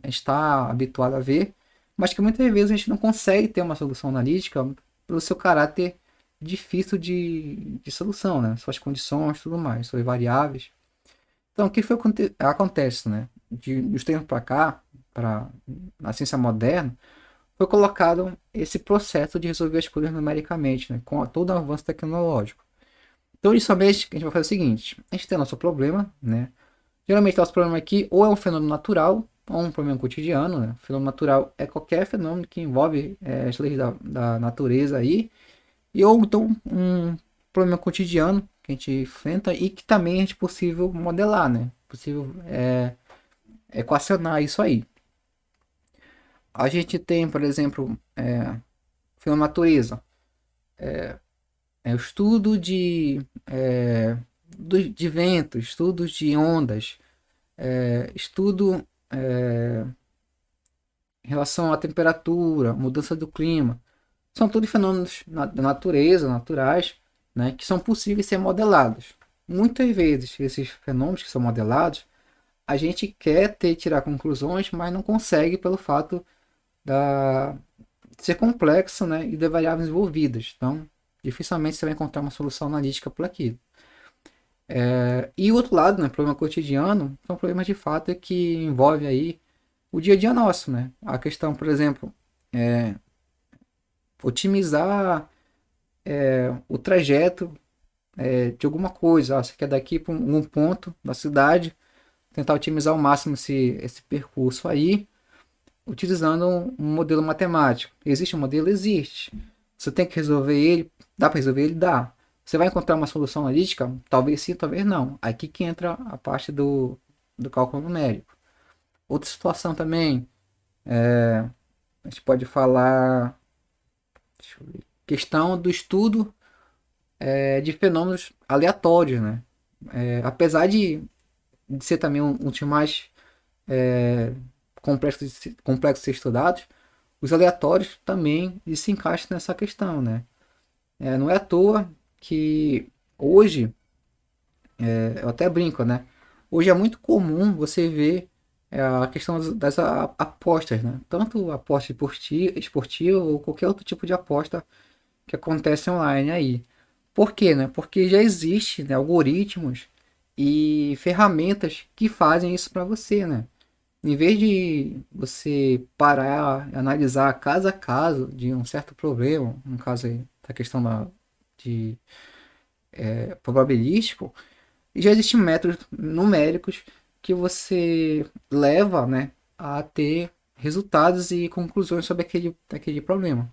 está habituado a ver, mas que muitas vezes a gente não consegue ter uma solução analítica pelo seu caráter difícil de solução, né? Suas condições, tudo mais, suas variáveis. Então, o que foi acontece, né? De uns tempos para cá, para na ciência moderna, foi colocado esse processo de resolver as coisas numericamente, né? Com todo o avanço tecnológico. Então, inicialmente, a gente vai fazer o seguinte: a gente tem nosso problema, né? Geralmente, nosso problema aqui ou é um fenômeno natural ou um problema cotidiano, né? Fenômeno natural é qualquer fenômeno que envolve as leis da natureza aí, e ou então um problema cotidiano que a gente enfrenta e que também é possível modelar, né? Possível equacionar isso aí. A gente tem, por exemplo, fenômeno natureza. O estudo de ventos, estudos de ondas, estudo em relação à temperatura, mudança do clima. São todos fenômenos da natureza, naturais, né, que são possíveis de ser modelados. Muitas vezes, esses fenômenos que são modelados, a gente quer tirar conclusões, mas não consegue pelo fato de ser complexo, né, e de variáveis envolvidas. Então, dificilmente você vai encontrar uma solução analítica por aqui. E o outro lado, né, problema cotidiano, são problemas de fato que envolvem aí o dia a dia nosso, né? A questão, por exemplo, otimizar o trajeto de alguma coisa. Você quer daqui para um ponto da cidade, tentar otimizar ao máximo esse percurso aí, utilizando um modelo matemático. Existe um modelo? Existe. Você tem que resolver ele. Dá para resolver ele? Dá. Você vai encontrar uma solução analítica? Talvez sim, talvez não. Aqui que entra a parte do cálculo numérico. Outra situação também, a gente pode falar, deixa eu ver, questão do estudo de fenômenos aleatórios, né? Apesar de ser também um dos mais complexos de ser estudados, os aleatórios também se encaixam nessa questão, né? Não é à toa que hoje, eu até brinco, né? Hoje é muito comum você ver a questão das apostas, né? Tanto aposta esportiva ou qualquer outro tipo de aposta que acontece online aí. Por quê, né? Porque já existe, né, algoritmos e ferramentas que fazem isso para você, né? Em vez de você parar e analisar caso a caso de um certo problema, no caso aí da questão de probabilístico, já existem métodos numéricos que você leva, né, a ter resultados e conclusões sobre aquele problema.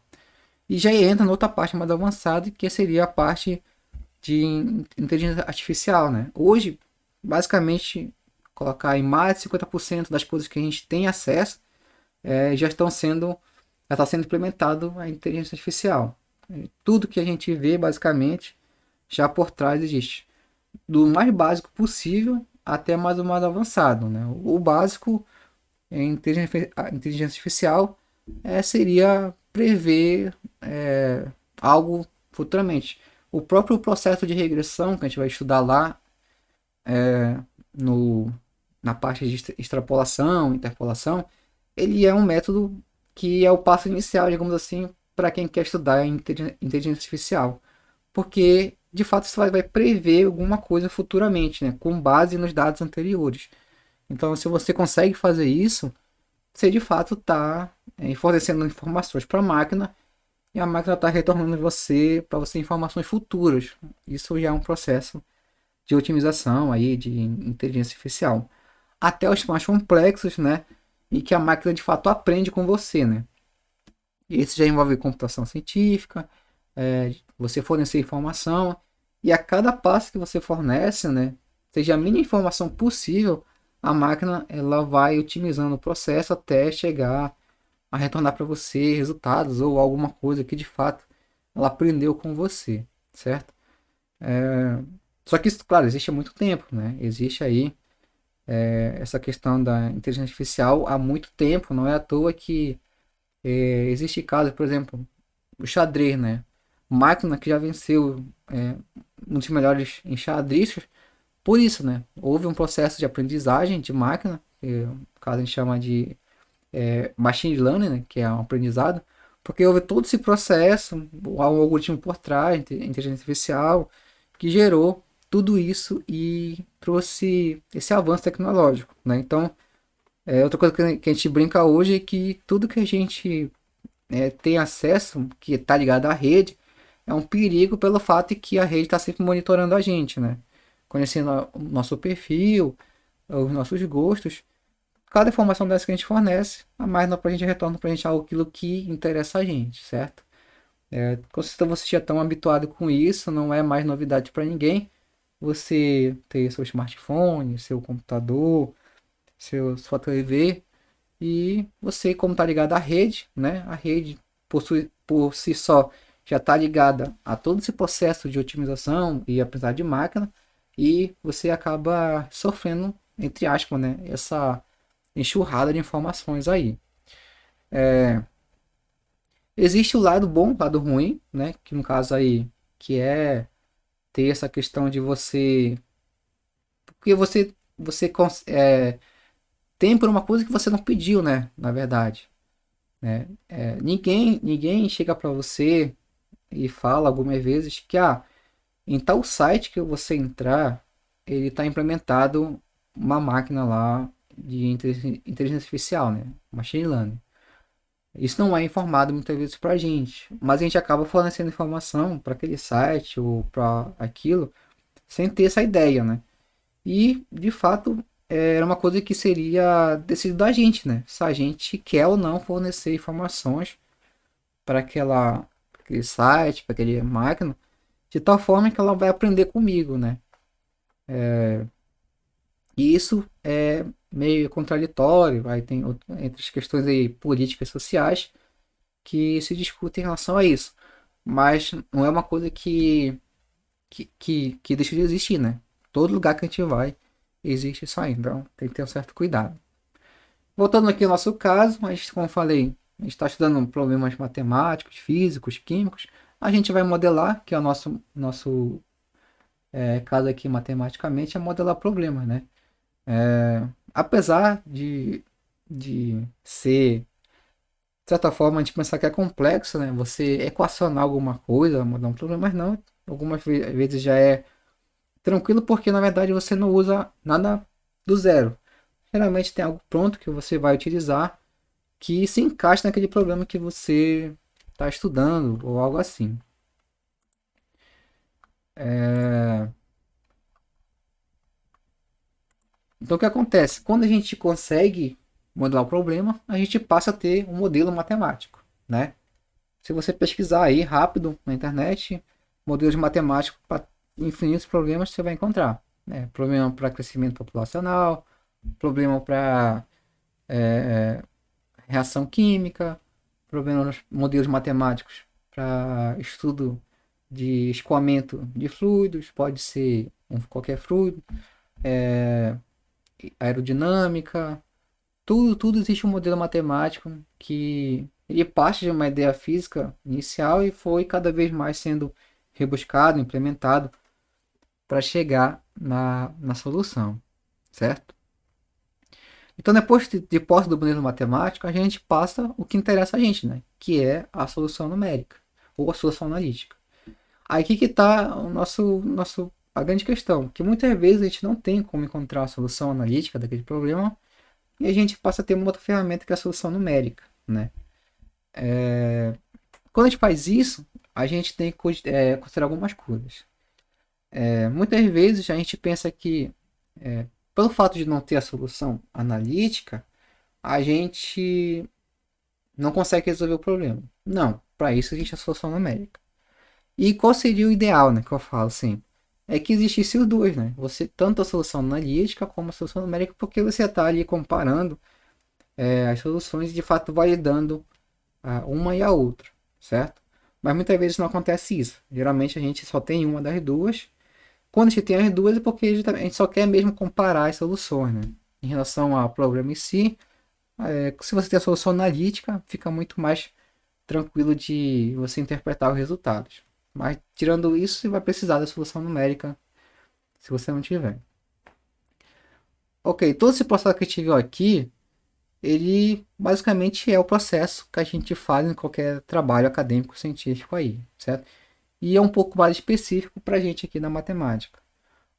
E já entra na outra parte mais avançada, que seria a parte de inteligência artificial, né? Hoje, basicamente, colocar em mais de 50% das coisas que a gente tem acesso já está sendo implementado a inteligência artificial. Tudo que a gente vê, basicamente, já por trás existe. Do mais básico possível até mais o mais avançado, né? O básico em a inteligência artificial seria prever algo futuramente. O próprio processo de regressão que a gente vai estudar lá no, na parte de extrapolação, interpolação, ele é um método que é o passo inicial, digamos assim, para quem quer estudar inteligência artificial. Porque, de fato, isso vai prever alguma coisa futuramente, né? Com base nos dados anteriores. Então, se você consegue fazer isso, você de fato está fornecendo informações para a máquina e a máquina está retornando para você informações futuras. Isso já é um processo de otimização aí de inteligência artificial. Até os mais complexos, né? E que a máquina de fato aprende com você, né? E isso já envolve computação científica, você fornecer informação e a cada passo que você fornece, né? Seja a mínima informação possível, a máquina ela vai otimizando o processo até chegar a retornar para você resultados ou alguma coisa que de fato ela aprendeu com você, certo? Só que isso, claro, existe há muito tempo, né? Existe aí essa questão da inteligência artificial há muito tempo, não é à toa que existe casos, por exemplo, o xadrez, né? Máquina que já venceu um dos melhores enxadristas por isso, né? Houve um processo de aprendizagem de máquina, que no caso a gente chama de machine learning, né? Que é um aprendizado, porque houve todo esse processo, o algoritmo por trás, inteligência artificial, que gerou tudo isso e trouxe esse avanço tecnológico, né? Então, outra coisa que a gente brinca hoje é que tudo que a gente tem acesso, que está ligado à rede, é um perigo pelo fato de que a rede está sempre monitorando a gente, né? Conhecendo o nosso perfil, os nossos gostos. Cada informação dessa que a gente fornece, a máquina para a gente retorna para a gente aquilo que interessa a gente, certo? Quando você já tão habituado com isso, não é mais novidade para ninguém. Você ter seu smartphone, seu computador, sua TV e você, como está ligado à rede, né? A rede por si só já está ligada a todo esse processo de otimização e aprendizagem de máquina e você acaba sofrendo, entre aspas, né? Essa enxurrada de informações aí. Existe o lado bom, o lado ruim, né? Que no caso aí, que é ter essa questão de você. Porque tem por uma coisa que você não pediu, né? Na verdade. Né? Ninguém chega para você e fala algumas vezes que em tal site que você entrar, ele está implementado uma máquina lá de inteligência artificial, né? Machine learning. Isso não é informado muitas vezes para a gente, mas a gente acaba fornecendo informação para aquele site ou para aquilo sem ter essa ideia, né? E de fato era uma coisa que seria decidido da gente, né? Se a gente quer ou não fornecer informações para aquele site, para aquele máquina, de tal forma que ela vai aprender comigo, né? E isso é meio contraditório, aí tem entre as questões aí políticas e sociais que se discutem em relação a isso. Mas não é uma coisa que deixa de existir, né? Todo lugar que a gente vai existe isso aí, então tem que ter um certo cuidado. Voltando aqui ao nosso caso, a gente, como eu falei, a gente está estudando problemas matemáticos, físicos, químicos. A gente vai modelar, que é o nosso caso aqui matematicamente, é modelar problemas, né? Apesar de ser, de certa forma, a gente pensar que é complexo, né? Você equacionar alguma coisa, mudar um problema, mas não. Algumas vezes já é tranquilo porque, na verdade, você não usa nada do zero. Geralmente tem algo pronto que você vai utilizar que se encaixa naquele problema que você está estudando ou algo assim. Então o que acontece? Quando a gente consegue modelar o problema, a gente passa a ter um modelo matemático, né? Se você pesquisar aí rápido na internet, modelos matemáticos para infinitos problemas você vai encontrar, né? Problema para crescimento populacional, problema para reação química, problemas, modelos matemáticos para estudo de escoamento de fluidos, pode ser qualquer fluido, aerodinâmica, tudo existe um modelo matemático que ele parte de uma ideia física inicial e foi cada vez mais sendo rebuscado, implementado para chegar na solução, certo? Então, depois de posse do modelo matemático, a gente passa o que interessa a gente, né? Que é a solução numérica ou a solução analítica. Aí que está a grande questão, que muitas vezes a gente não tem como encontrar a solução analítica daquele problema e a gente passa a ter uma outra ferramenta que é a solução numérica, né? Quando a gente faz isso, a gente tem que considerar algumas coisas. Muitas vezes a gente pensa que, pelo fato de não ter a solução analítica, a gente não consegue resolver o problema. Não, para isso existe a solução numérica. E qual seria o ideal, né, que eu falo sempre? É que existisse os dois, né? Você tanto a solução analítica como a solução numérica, porque você está ali comparando as soluções e de fato validando uma e a outra, certo? Mas muitas vezes não acontece isso. Geralmente a gente só tem uma das duas. Quando a gente tem as duas é porque a gente só quer mesmo comparar as soluções, né? Em relação ao problema em si, se você tem a solução analítica, fica muito mais tranquilo de você interpretar os resultados. Mas tirando isso, você vai precisar da solução numérica se você não tiver. Ok, todo esse processo que a gente viu aqui, ele basicamente é o processo que a gente faz em qualquer trabalho acadêmico científico aí, certo? E é um pouco mais específico para a gente aqui na matemática.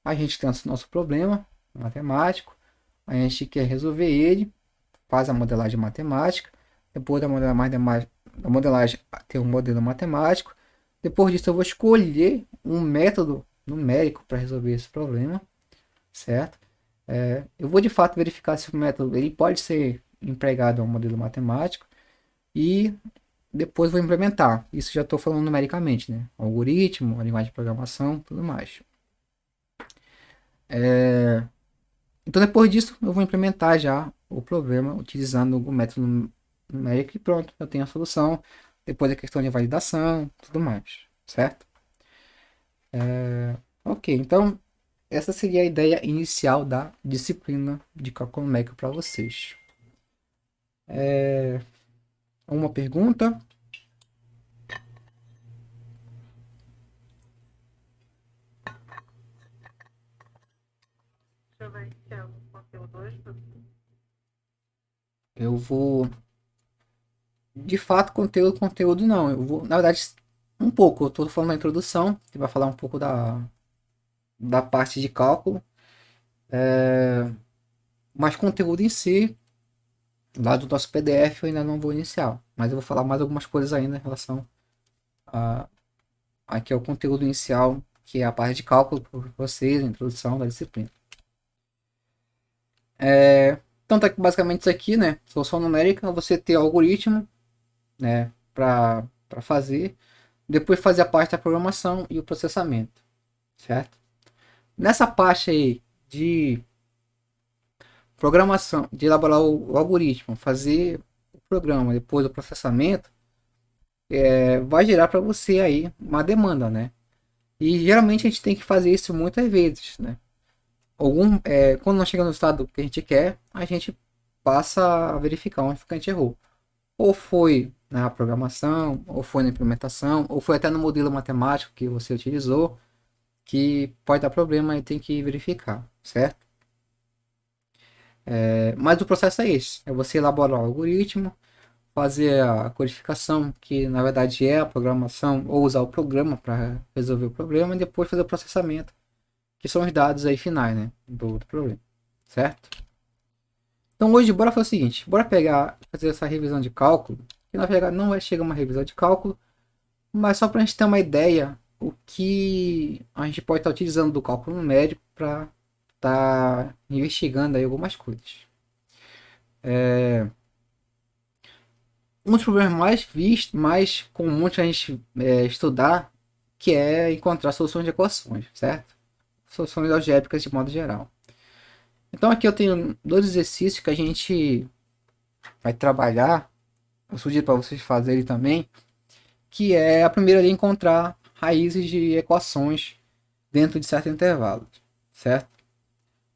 A gente tem o nosso problema matemático, a gente quer resolver ele, faz a modelagem matemática, depois da modelagem tem um modelo matemático, depois disso eu vou escolher um método numérico para resolver esse problema, certo? Eu vou de fato verificar se o método ele pode ser empregado a um modelo matemático e depois vou implementar. Isso já estou falando numericamente, né? Algoritmo, a linguagem de programação, tudo mais. Então depois disso eu vou implementar já o problema utilizando o método numérico e pronto, eu tenho a solução. Depois a questão de validação, tudo mais, certo? Ok, então essa seria a ideia inicial da disciplina de cálculo numérico para vocês. Uma pergunta? Deixa eu ver se tem algum conteúdo hoje. Eu vou. De fato, conteúdo não. Eu vou, na verdade, um pouco. Eu estou falando na introdução, que vai falar um pouco da parte de cálculo. Mas conteúdo em si, lá do nosso PDF, eu ainda não vou iniciar. Mas eu vou falar mais algumas coisas ainda em relação a aqui ao conteúdo inicial, que é a parte de cálculo para vocês, a introdução da disciplina. Então tá basicamente isso aqui, né? Solução numérica, você ter o algoritmo, né, para fazer, depois fazer a parte da programação e o processamento, certo? Nessa parte aí de programação, de elaborar o algoritmo, fazer o programa, depois o processamento, vai gerar para você aí uma demanda, né? E geralmente a gente tem que fazer isso muitas vezes, né? Quando não chega no estado que a gente quer, a gente passa a verificar onde a gente errou. Ou foi na programação, ou foi na implementação, ou foi até no modelo matemático que você utilizou, que pode dar problema e tem que verificar, certo? Mas o processo é esse: é você elaborar o algoritmo, fazer a codificação, que na verdade é a programação, ou usar o programa para resolver o problema, e depois fazer o processamento, que são os dados aí finais, né, do problema, certo? Então hoje bora fazer o seguinte, bora fazer essa revisão de cálculo, que na verdade não vai chegar uma revisão de cálculo, mas só para a gente ter uma ideia o que a gente pode estar utilizando do cálculo numérico para estar investigando aí algumas coisas. Um dos problemas mais vistos, mais comuns a gente estudar, que é encontrar soluções de equações, certo? Soluções algébricas de modo geral. Então aqui eu tenho dois exercícios que a gente vai trabalhar, eu sugiro para vocês fazerem também, que é a primeira ali encontrar raízes de equações dentro de certo intervalo, certo?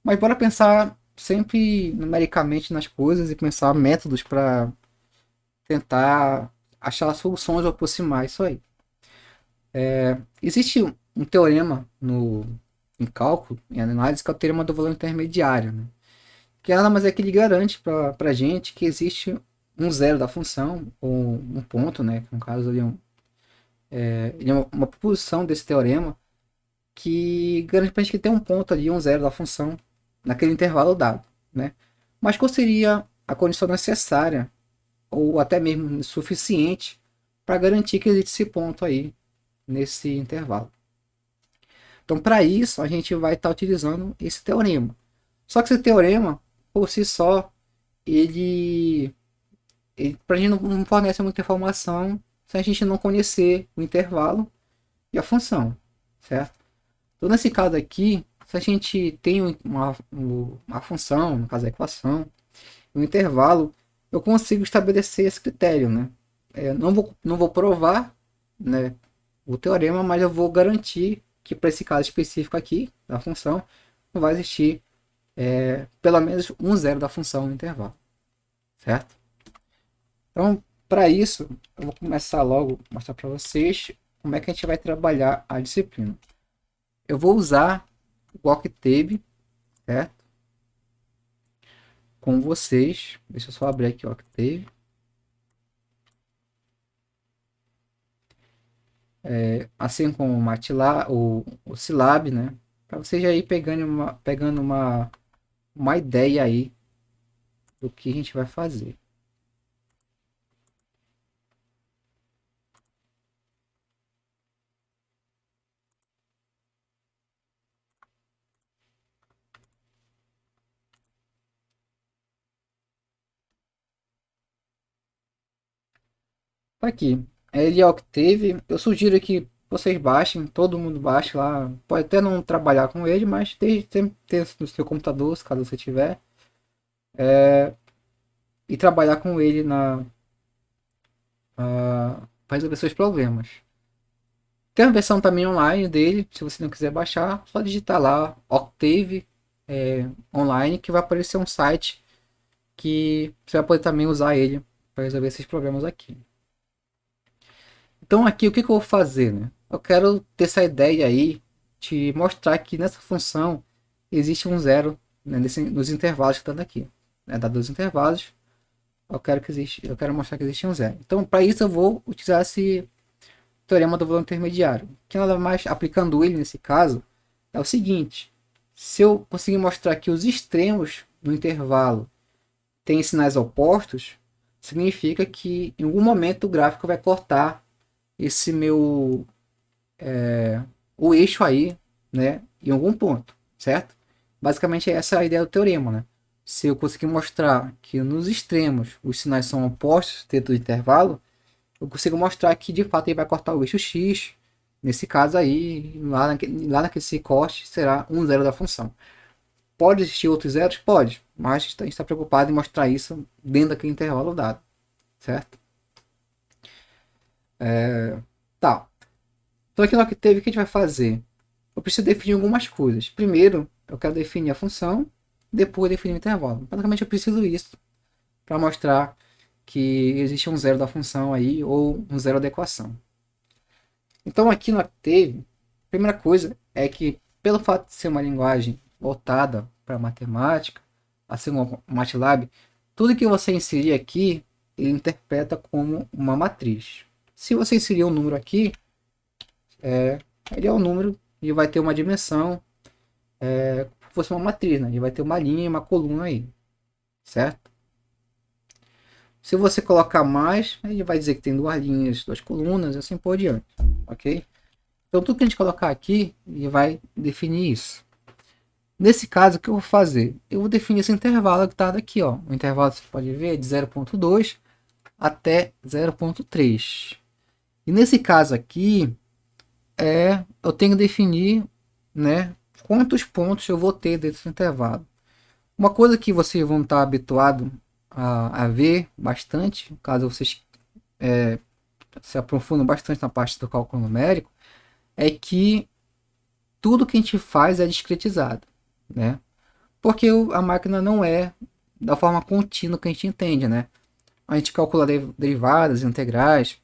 Mas bora pensar sempre numericamente nas coisas e pensar métodos para tentar achar soluções ou aproximar isso aí. Existe um teorema em cálculo, em análise, que é o teorema do valor intermediário, né? Que nada mais é que ele garante para a gente que existe um zero da função, ou um ponto, né? Que no caso ele é uma proposição desse teorema que garante para a gente que tem um ponto ali, um zero da função, naquele intervalo dado, né? Mas qual seria a condição necessária, ou até mesmo suficiente, para garantir que existe esse ponto aí, nesse intervalo? Então, para isso, a gente vai estar utilizando esse teorema. Só que esse teorema, por si só, ele para a gente não fornece muita informação se a gente não conhecer o intervalo e a função, certo? Então, nesse caso aqui, se a gente tem uma função, no caso a equação, um intervalo, eu consigo estabelecer esse critério, né? Não vou provar, né, o teorema, mas eu vou garantir que para esse caso específico aqui, da função, não vai existir pelo menos um zero da função no intervalo, certo? Então, para isso, eu vou começar logo a mostrar para vocês como é que a gente vai trabalhar a disciplina. Eu vou usar o Octave, certo? Com vocês. Deixa eu só abrir aqui o Octave. Assim como o MATLAB, o Scilab, né? Para vocês já ir pegando uma ideia aí do que a gente vai fazer. Tá aqui. Ele é Octave. Eu sugiro que vocês baixem, todo mundo baixe lá. Pode até não trabalhar com ele, mas sempre ter no seu computador, caso você tiver. E trabalhar com ele para resolver seus problemas. Tem a versão também online dele, se você não quiser baixar, só digitar lá Octave online, que vai aparecer um site que você vai poder também usar ele para resolver esses problemas aqui. Então aqui o que eu vou fazer, né? Eu quero ter essa ideia aí de mostrar que nessa função existe um zero, né, nos intervalos que estão aqui, né? Dados os intervalos, eu quero mostrar que existe um zero. Então para isso eu vou utilizar esse teorema do valor intermediário, que nada mais aplicando ele nesse caso é o seguinte: se eu conseguir mostrar que os extremos no intervalo têm sinais opostos, significa que em algum momento o gráfico vai cortar esse meu o eixo aí, né, em algum ponto, certo? Basicamente essa é a ideia do teorema, né? Se eu conseguir mostrar que nos extremos os sinais são opostos dentro do intervalo, eu consigo mostrar que de fato ele vai cortar o eixo x. Nesse caso aí, lá naquele corte, será um zero da função. Pode existir outros zeros? Pode, mas a gente está preocupado em mostrar isso dentro daquele intervalo dado, certo? Tá. Então aqui no Octave, o que a gente vai fazer? Eu preciso definir algumas coisas. Primeiro, eu quero definir a função, depois definir o intervalo. Basicamente eu preciso isso para mostrar que existe um zero da função aí, ou um zero da equação. Então aqui no Octave, a primeira coisa é que, pelo fato de ser uma linguagem voltada para matemática, assim como o MATLAB, tudo que você inserir aqui, ele interpreta como uma matriz. Se você inserir um número aqui, ele é um número e vai ter uma dimensão, como se fosse uma matriz, né? Ele vai ter uma linha e uma coluna aí, certo? Se você colocar mais, ele vai dizer que tem duas linhas, duas colunas e assim por diante, ok? Então tudo que a gente colocar aqui, ele vai definir isso. Nesse caso, o que eu vou fazer? Eu vou definir esse intervalo que está aqui, ó. O intervalo, você pode ver, é de 0.2 até 0.3. E nesse caso aqui, eu tenho que definir, né, quantos pontos eu vou ter dentro do intervalo. Uma coisa que vocês vão estar habituados a ver bastante, caso vocês se aprofundam bastante na parte do cálculo numérico, é que tudo que a gente faz é discretizado, né? Porque a máquina não é da forma contínua que a gente entende, né? A gente calcula derivadas, integrais,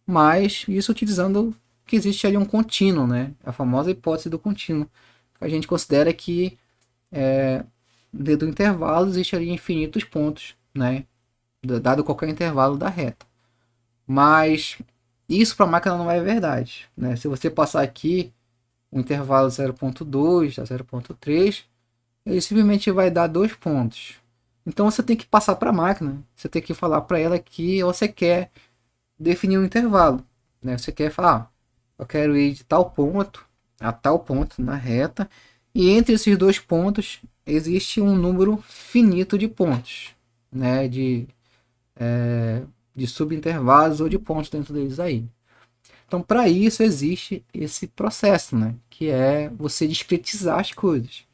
mas isso utilizando que existe ali um contínuo, né? A famosa hipótese do contínuo. A gente considera que dentro do intervalo existe ali infinitos pontos, né? Dado qualquer intervalo da reta. Mas isso para a máquina não é verdade, né? Se você passar aqui o intervalo 0.2 a 0.3, ele simplesmente vai dar 2 pontos. Então você tem que passar para a máquina, você tem que falar para ela que você quer definir um intervalo, né? Você quer falar, eu quero ir de tal ponto a tal ponto na reta, e entre esses dois pontos existe um número finito de pontos, né? De subintervalos ou de pontos dentro deles aí. Então, para isso existe esse processo, né? Que é você discretizar as coisas.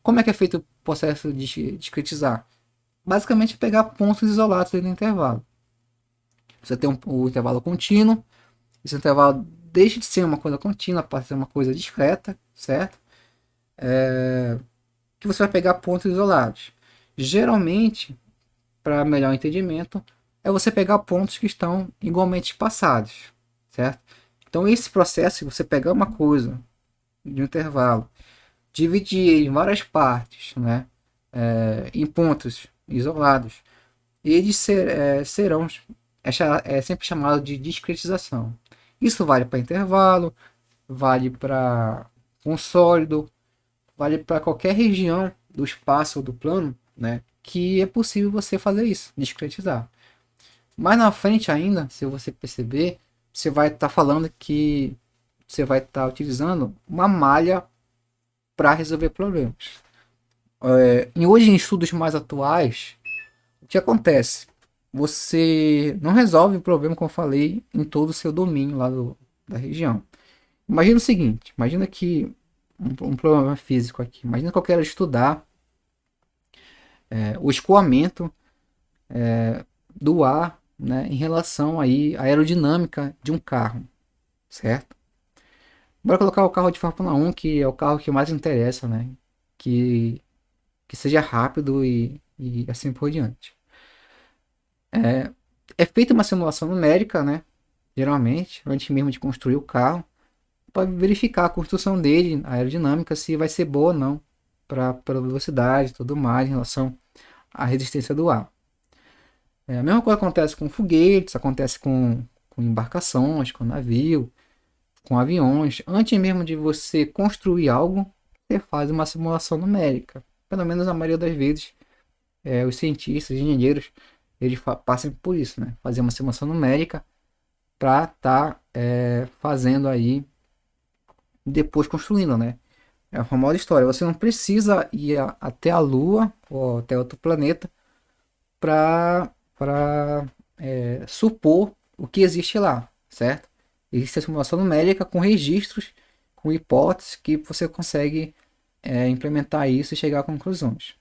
Como é que é feito o processo de discretizar? Basicamente, pegar pontos isolados dentro do intervalo. Você tem o intervalo contínuo, esse intervalo deixa de ser uma coisa contínua para ser uma coisa discreta, certo? Que você vai pegar pontos isolados. Geralmente, para melhor entendimento, é você pegar pontos que estão igualmente espaçados, certo? Então, esse processo, você pegar uma coisa de um intervalo, dividir em várias partes, né? Em pontos isolados, eles serão sempre chamado de discretização. Isso vale para intervalo, vale para um sólido, vale para qualquer região do espaço ou do plano, né? Que é possível você fazer isso, discretizar. Mais na frente ainda, se você perceber, você vai estar falando que você vai estar utilizando uma malha para resolver problemas. Hoje em estudos mais atuais, o que acontece? Você não resolve o problema, como eu falei, em todo o seu domínio lá da região. Imagina o seguinte, imagina que um problema físico aqui. Imagina que eu quero estudar o escoamento do ar, né, em relação aí à aerodinâmica de um carro, certo? Bora colocar o carro de Fórmula 1, que é o carro que mais interessa, né? Que, que seja rápido e assim por diante. É feita uma simulação numérica, né? Geralmente, antes mesmo de construir o carro, para verificar a construção dele, a aerodinâmica, se vai ser boa ou não para velocidade e tudo mais em relação à resistência do ar. A mesma coisa acontece com foguetes, acontece com embarcações, com navio, com aviões. Antes mesmo de você construir algo, você faz uma simulação numérica. Pelo menos a maioria das vezes, os cientistas, engenheiros, eles passam por isso, né? Fazer uma simulação numérica para estar fazendo aí, depois construindo, né? É a famosa história. Você não precisa ir até a Lua ou até outro planeta para supor o que existe lá, certo? Existe a simulação numérica com registros, com hipóteses que você consegue implementar isso e chegar a conclusões.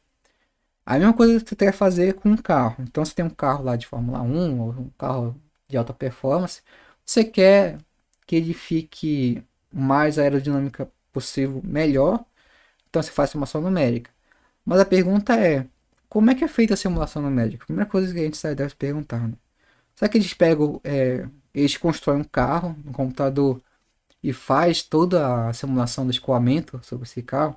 A mesma coisa que você quer fazer com um carro. Então você tem um carro lá de Fórmula 1 ou um carro de alta performance. Você quer que ele fique mais aerodinâmica possível, melhor. Então você faz simulação numérica. Mas a pergunta é, como é que é feita a simulação numérica? A primeira coisa que a gente deve perguntar, né? Será que eles pegam, eles constroem um carro no computador e faz toda a simulação do escoamento sobre esse carro?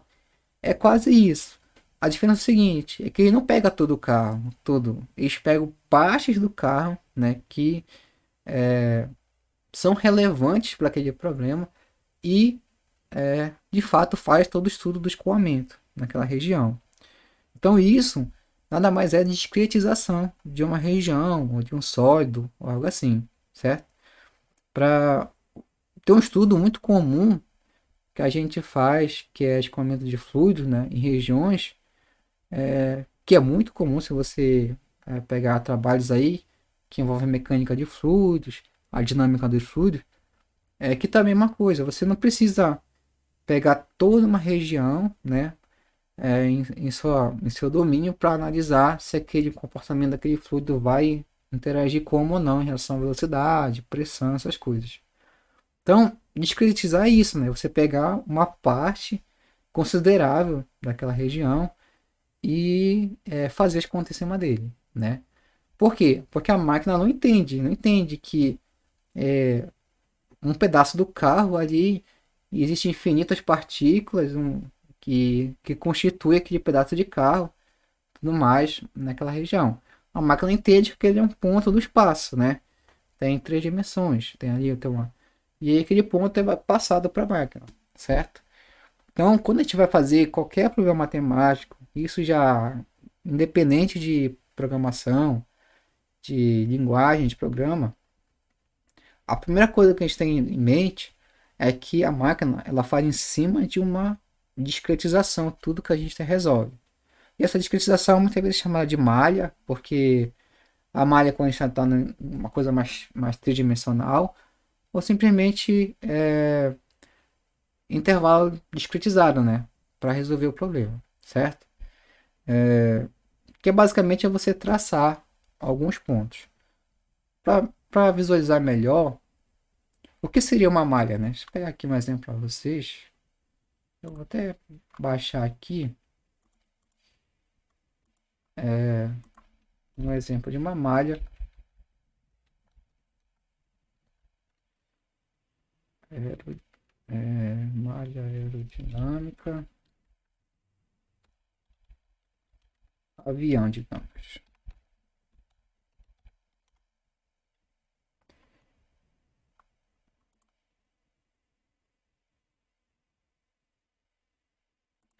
É quase isso. A diferença é o seguinte, é que ele não pega todo o carro, todo. Eles pegam partes do carro, né, que são relevantes para aquele problema e, de fato, faz todo o estudo do escoamento naquela região. Então isso nada mais é discretização de uma região ou de um sólido ou algo assim, certo? Para ter um estudo muito comum que a gente faz, que é escoamento de fluidos, né, em regiões, que é muito comum se você pegar trabalhos aí que envolvem mecânica de fluidos, a dinâmica dos fluidos, que também é uma coisa, você não precisa pegar toda uma região, né, em seu domínio para analisar se aquele comportamento daquele fluido vai interagir como ou não em relação à velocidade, pressão, essas coisas. Então, discretizar é isso, né? Você pegar uma parte considerável daquela região e fazer as contas em cima dele, né? Por quê? Porque a máquina não entende que um pedaço do carro ali existem infinitas partículas que constitui aquele pedaço de carro, tudo mais naquela região. A máquina entende que ele é um ponto do espaço, né? Tem três dimensões, tem ali tem uma e aí aquele ponto é passado para a máquina, certo? Então, quando a gente vai fazer qualquer problema matemático, isso já independente de programação, de linguagem de programa, a primeira coisa que a gente tem em mente é que a máquina ela faz em cima de uma discretização, tudo que a gente resolve. E essa discretização muitas vezes é chamada de malha, porque a malha quando a gente está numa coisa mais tridimensional, ou simplesmente intervalo discretizado, né? Para resolver o problema, certo? Que basicamente é você traçar alguns pontos. Para visualizar melhor, o que seria uma malha, né? Deixa eu pegar aqui um exemplo para vocês. Eu vou até baixar aqui um exemplo de uma malha. Aero- Malha aerodinâmica, avião, digamos.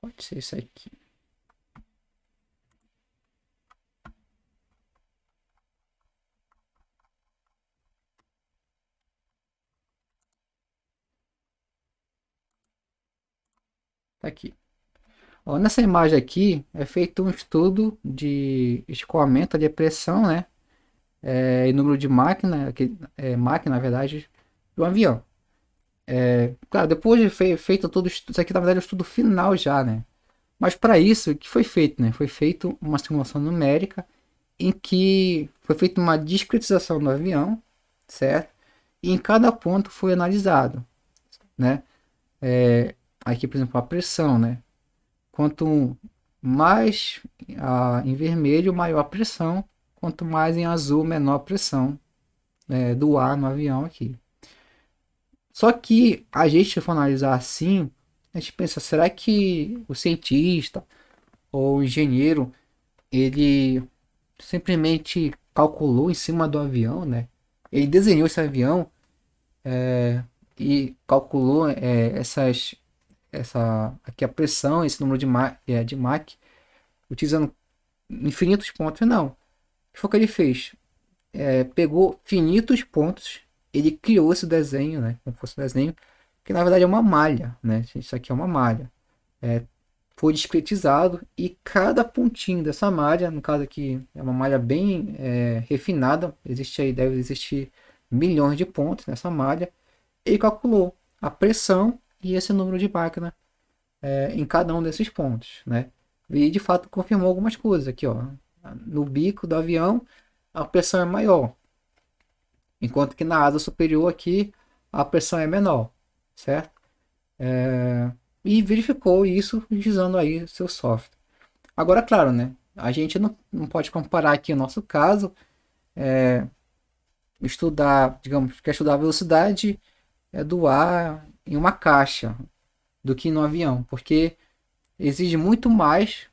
Pode ser isso aqui. Tá aqui. Ó, nessa imagem aqui é feito um estudo de escoamento de pressão, né? E número de máquina, máquina, na verdade, do avião. Claro, depois de feito todo isso aqui, na verdade, é o estudo final já, né? Mas para isso, o que foi feito, né? Foi feito uma simulação numérica em que foi feita uma discretização do avião, certo? E em cada ponto foi analisado, né? Aqui, por exemplo, a pressão, né? Quanto mais em vermelho, maior a pressão. Quanto mais em azul, menor a pressão do ar no avião aqui. Só que a gente, se for analisar assim, a gente pensa, será que o cientista ou o engenheiro, ele simplesmente calculou em cima do avião, né? Ele desenhou esse avião e calculou aqui a pressão, esse número de Mach, utilizando infinitos pontos, não. O que foi que ele fez? Pegou finitos pontos, ele criou esse desenho, né? Como fosse um desenho, que na verdade é uma malha, né? Isso aqui é uma malha. Foi discretizado e cada pontinho dessa malha, no caso aqui é uma malha bem refinada, deve existir milhões de pontos nessa malha, ele calculou a pressão e esse número de máquina em cada um desses pontos, né? E de fato confirmou algumas coisas aqui, ó. No bico do avião a pressão é maior, enquanto que na asa superior aqui a pressão é menor, certo? E verificou isso utilizando aí seu software. Agora, claro, né? A gente não pode comparar aqui o nosso caso, estudar, digamos, quer estudar a velocidade do ar em uma caixa do que no avião, porque exige muito mais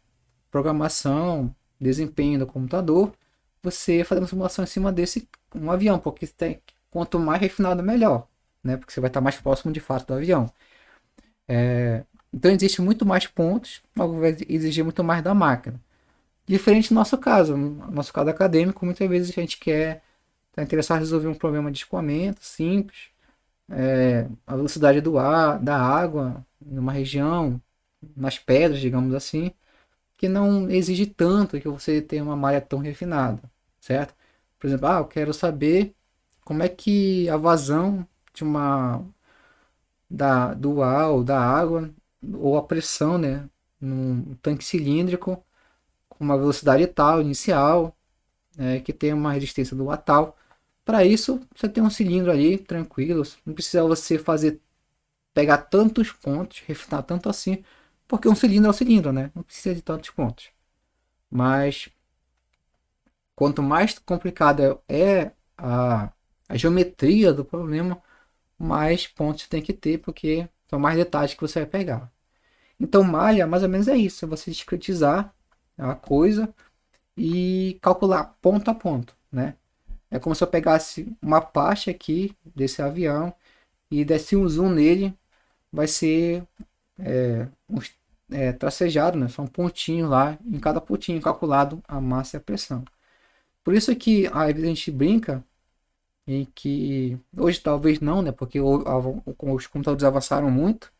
programação, desempenho do computador, você fazer uma simulação em cima desse um avião, porque quanto mais refinado melhor, né? Porque você vai estar mais próximo de fato do avião. Então existe muito mais pontos, algo vai exigir muito mais da máquina. Diferente do no nosso caso acadêmico, muitas vezes a gente quer tá interessado em resolver um problema de escoamento simples, a velocidade do ar, da água, numa região, nas pedras, digamos assim, que não exige tanto que você tenha uma malha tão refinada, certo? Por exemplo, eu quero saber como é que a vazão de do ar ou da água, ou a pressão, né? num tanque cilíndrico com uma velocidade tal, inicial, que tem uma resistência do A tal. Para isso, você tem um cilindro ali, tranquilo. Não precisa você pegar tantos pontos, refinar tanto assim, porque um cilindro é um cilindro, né? Não precisa de tantos pontos. Mas quanto mais complicada é a geometria do problema, mais pontos tem que ter, porque são mais detalhes que você vai pegar. Então, malha, mais ou menos é isso: é você discretizar a coisa e calcular ponto a ponto, né? É como se eu pegasse uma parte aqui desse avião e desse um zoom nele, vai ser tracejado, né? São pontinhos lá, em cada pontinho calculado a massa e a pressão. Por isso que às vezes a gente brinca em que hoje talvez não, né? Porque os computadores avançaram muito,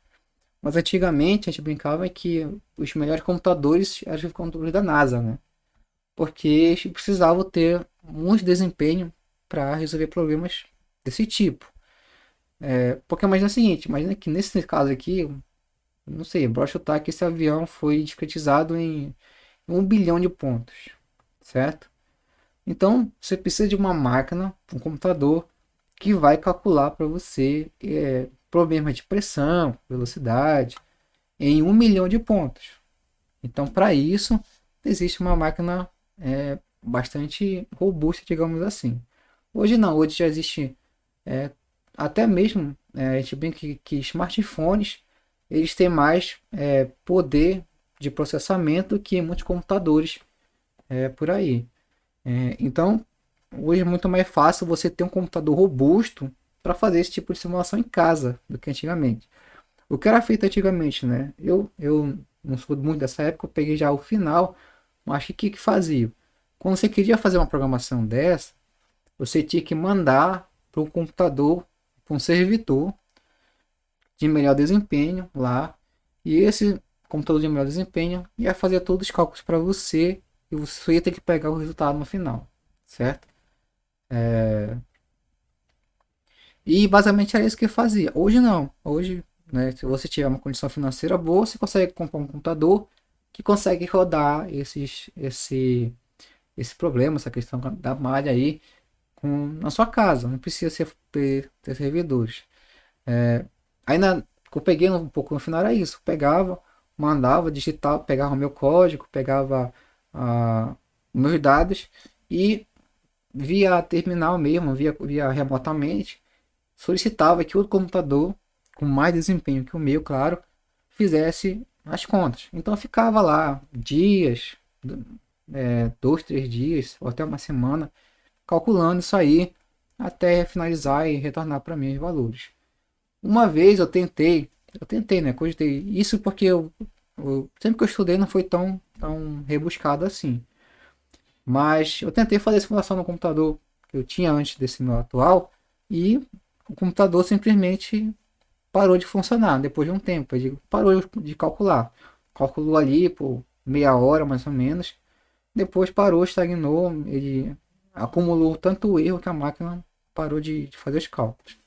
mas antigamente a gente brincava que os melhores computadores eram os computadores da NASA, né? Porque eles precisavam ter muito desempenho para resolver problemas desse tipo. Porque imagina o seguinte, imagina que nesse caso aqui, não sei, bora chutar que esse avião foi discretizado em 1 bilhão de pontos, certo? Então você precisa de uma máquina, um computador que vai calcular para você problemas de pressão, velocidade, em 1 milhão de pontos. Então, para isso, existe uma máquina bastante robusta, digamos assim. Hoje não, hoje já existe é, até mesmo, a gente bem que smartphones eles têm mais poder de processamento que muitos computadores por aí. Então, hoje é muito mais fácil você ter um computador robusto para fazer esse tipo de simulação em casa do que antigamente. O que era feito antigamente, né? Eu não sou muito dessa época, eu peguei já o final, mas o que fazia? Quando você queria fazer uma programação dessa, você tinha que mandar para um computador, para um servidor de melhor desempenho lá, e esse computador de melhor desempenho ia fazer todos os cálculos para você e você ia ter que pegar o resultado no final, certo? E basicamente era isso que eu fazia. Hoje não. Hoje, né, se você tiver uma condição financeira boa, você consegue comprar um computador que consegue rodar esse problema, essa questão da malha aí na sua casa. Não precisa ter servidores. Ainda que eu peguei um pouco no final era isso. Eu pegava, mandava, digitava, pegava o meu código, pegava meus dados e via terminal mesmo, via remotamente solicitava que o computador, com mais desempenho que o meu, claro, fizesse as contas. Então eu ficava lá dias, 2, 3 dias, ou até uma semana, calculando isso aí, até finalizar e retornar para mim os valores. Uma vez eu tentei, né? Cogitei. Isso porque sempre que eu estudei não foi tão rebuscado assim. Mas eu tentei fazer simulação no computador que eu tinha antes desse meu atual e o computador simplesmente parou de funcionar depois de um tempo. Ele parou de calcular. Calculou ali por meia hora mais ou menos. Depois parou, estagnou. Ele acumulou tanto erro que a máquina parou de fazer os cálculos.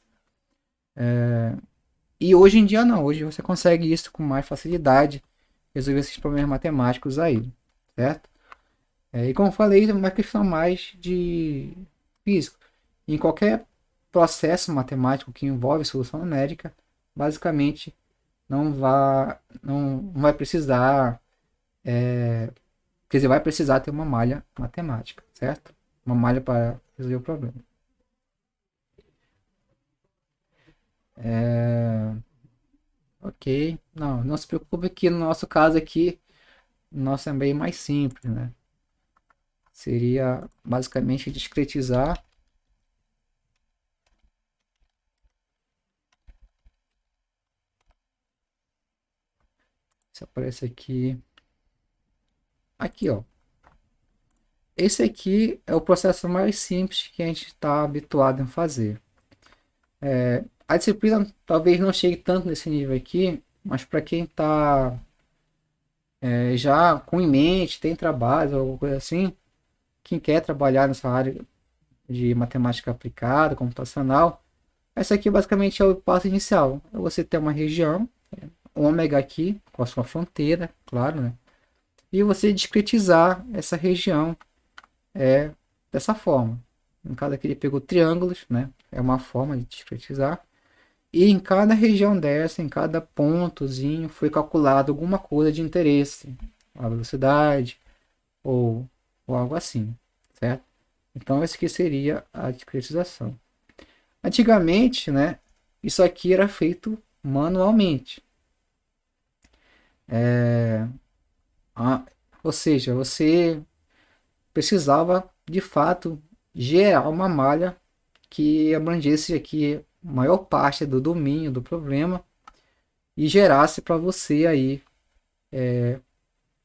E hoje em dia não. Hoje você consegue isso com mais facilidade. Resolver esses problemas matemáticos aí. Certo? E como eu falei, é uma questão mais de físico. Em qualquer processo matemático que envolve solução numérica, basicamente não vai precisar, quer dizer, vai precisar ter uma malha matemática, certo? Uma malha para resolver o problema. É, ok, não se preocupe que no nosso caso aqui, o nosso é bem mais simples, né? Seria basicamente discretizar. Se aparece aqui ó. Esse aqui é o processo mais simples que a gente está habituado a fazer. A disciplina talvez não chegue tanto nesse nível aqui, mas para quem está já com em mente, tem trabalho ou alguma coisa assim, quem quer trabalhar nessa área de matemática aplicada, computacional, essa aqui basicamente é o passo inicial. É você ter uma região, ômega aqui, com a sua fronteira, claro, né? E você discretizar essa região dessa forma. No caso aqui ele pegou triângulos, né? É uma forma de discretizar. E em cada região dessa, em cada pontozinho, foi calculado alguma coisa de interesse, a velocidade ou, ou algo assim, certo? Então esse aqui seria a discretização. Antigamente, né, isso aqui era feito manualmente. Ah, ou seja, você precisava de fato gerar uma malha que abrangesse aqui a maior parte do domínio do problema e gerasse para você aí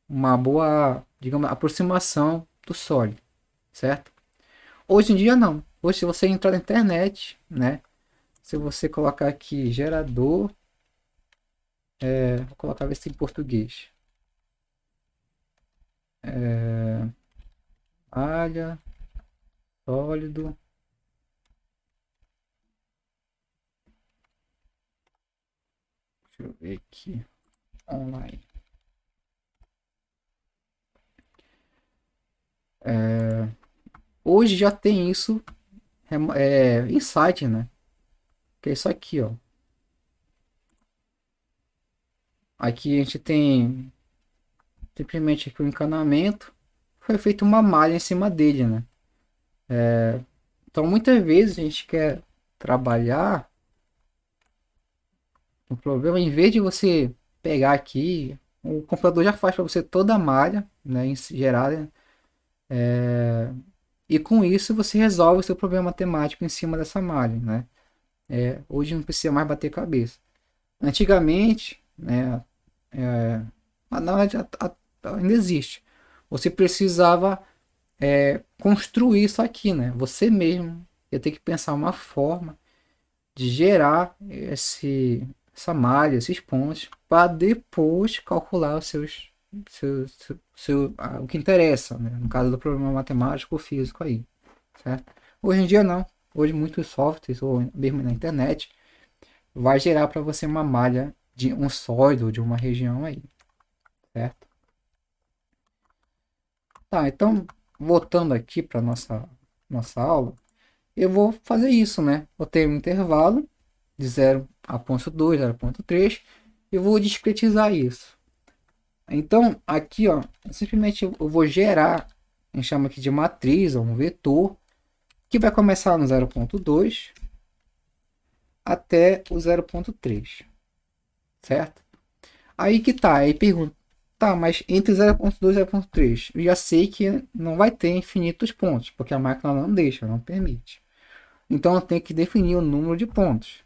uma boa, digamos, aproximação do sólido, certo? Hoje em dia não. Hoje se você entrar na internet, né, se você colocar aqui gerador, vou colocar ver se em português. Malha, sólido. Deixa eu ver aqui. Online. Hoje já tem isso em site, né? Que é isso aqui, ó. Aqui a gente tem simplesmente aqui o encanamento. Foi feita uma malha em cima dele, né? Então muitas vezes a gente quer trabalhar o problema, em vez de você pegar aqui, o computador já faz para você toda a malha, né, gerada, e com isso você resolve o seu problema matemático em cima dessa malha, né? Hoje não precisa mais bater cabeça. Antigamente, né, na verdade, ainda existe. Você precisava construir isso aqui, né? Você mesmo ia ter que pensar uma forma de gerar essa malha, esses pontos, para depois calcular os o que interessa, né? No caso do problema matemático ou físico aí, certo? Hoje em dia não. Hoje muitos softwares, ou mesmo na internet, vai gerar para você uma malha de um sólido de uma região aí, certo? Tá, então voltando aqui para nossa aula, eu vou fazer isso, né? Vou ter um intervalo de 0 a ponto 2, 0,3 e vou discretizar isso. Então, aqui, ó, simplesmente eu vou gerar, a gente chama aqui de matriz, ou um vetor, que vai começar no 0,2 até o 0,3, certo? Aí que tá, aí pergunta, tá, mas entre 0,2 e 0,3, eu já sei que não vai ter infinitos pontos, porque a máquina não deixa, não permite. Então eu tenho que definir o número de pontos.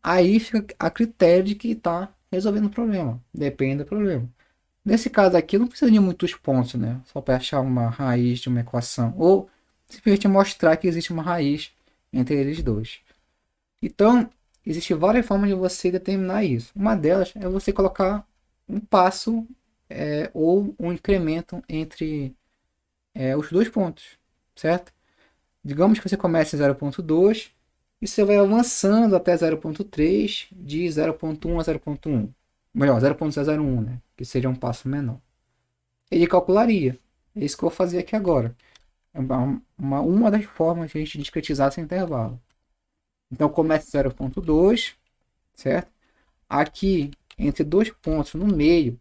Aí fica a critério de que está resolvendo o problema. Depende do problema. Nesse caso aqui, não precisa de muitos pontos, né? Só para achar uma raiz de uma equação. Ou simplesmente mostrar que existe uma raiz entre eles dois. Então, existem várias formas de você determinar isso. Uma delas é você colocar um passo ou um incremento entre os dois pontos, certo? Digamos que você comece em 0,2 e você vai avançando até 0,3 de 0,1 a 0,1. Melhor, 0,001, né? Que seria um passo menor. Ele calcularia. É isso que eu vou fazer aqui agora. É uma das formas de a gente discretizar esse intervalo. Então começa em 0,2, certo? Aqui, entre dois pontos no meio,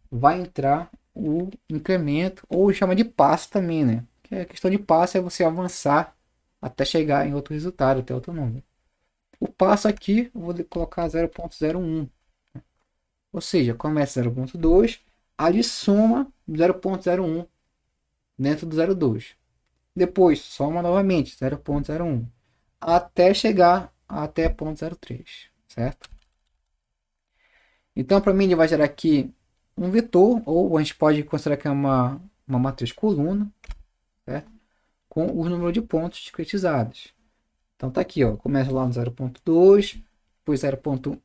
vai entrar o incremento, ou chama de passo também, né? Que a questão de passo é você avançar até chegar em outro resultado, até outro número. O passo aqui, eu vou colocar 0,01. Ou seja, começa 0,2, ali soma 0,01 dentro do 0,2. Depois soma novamente 0,01 até chegar até 0,03, certo? Então, para mim, ele vai gerar aqui um vetor, ou a gente pode considerar que é uma matriz coluna, certo? Com o número de pontos discretizados. Então tá aqui, ó, começa lá no 0,2, depois 0,21,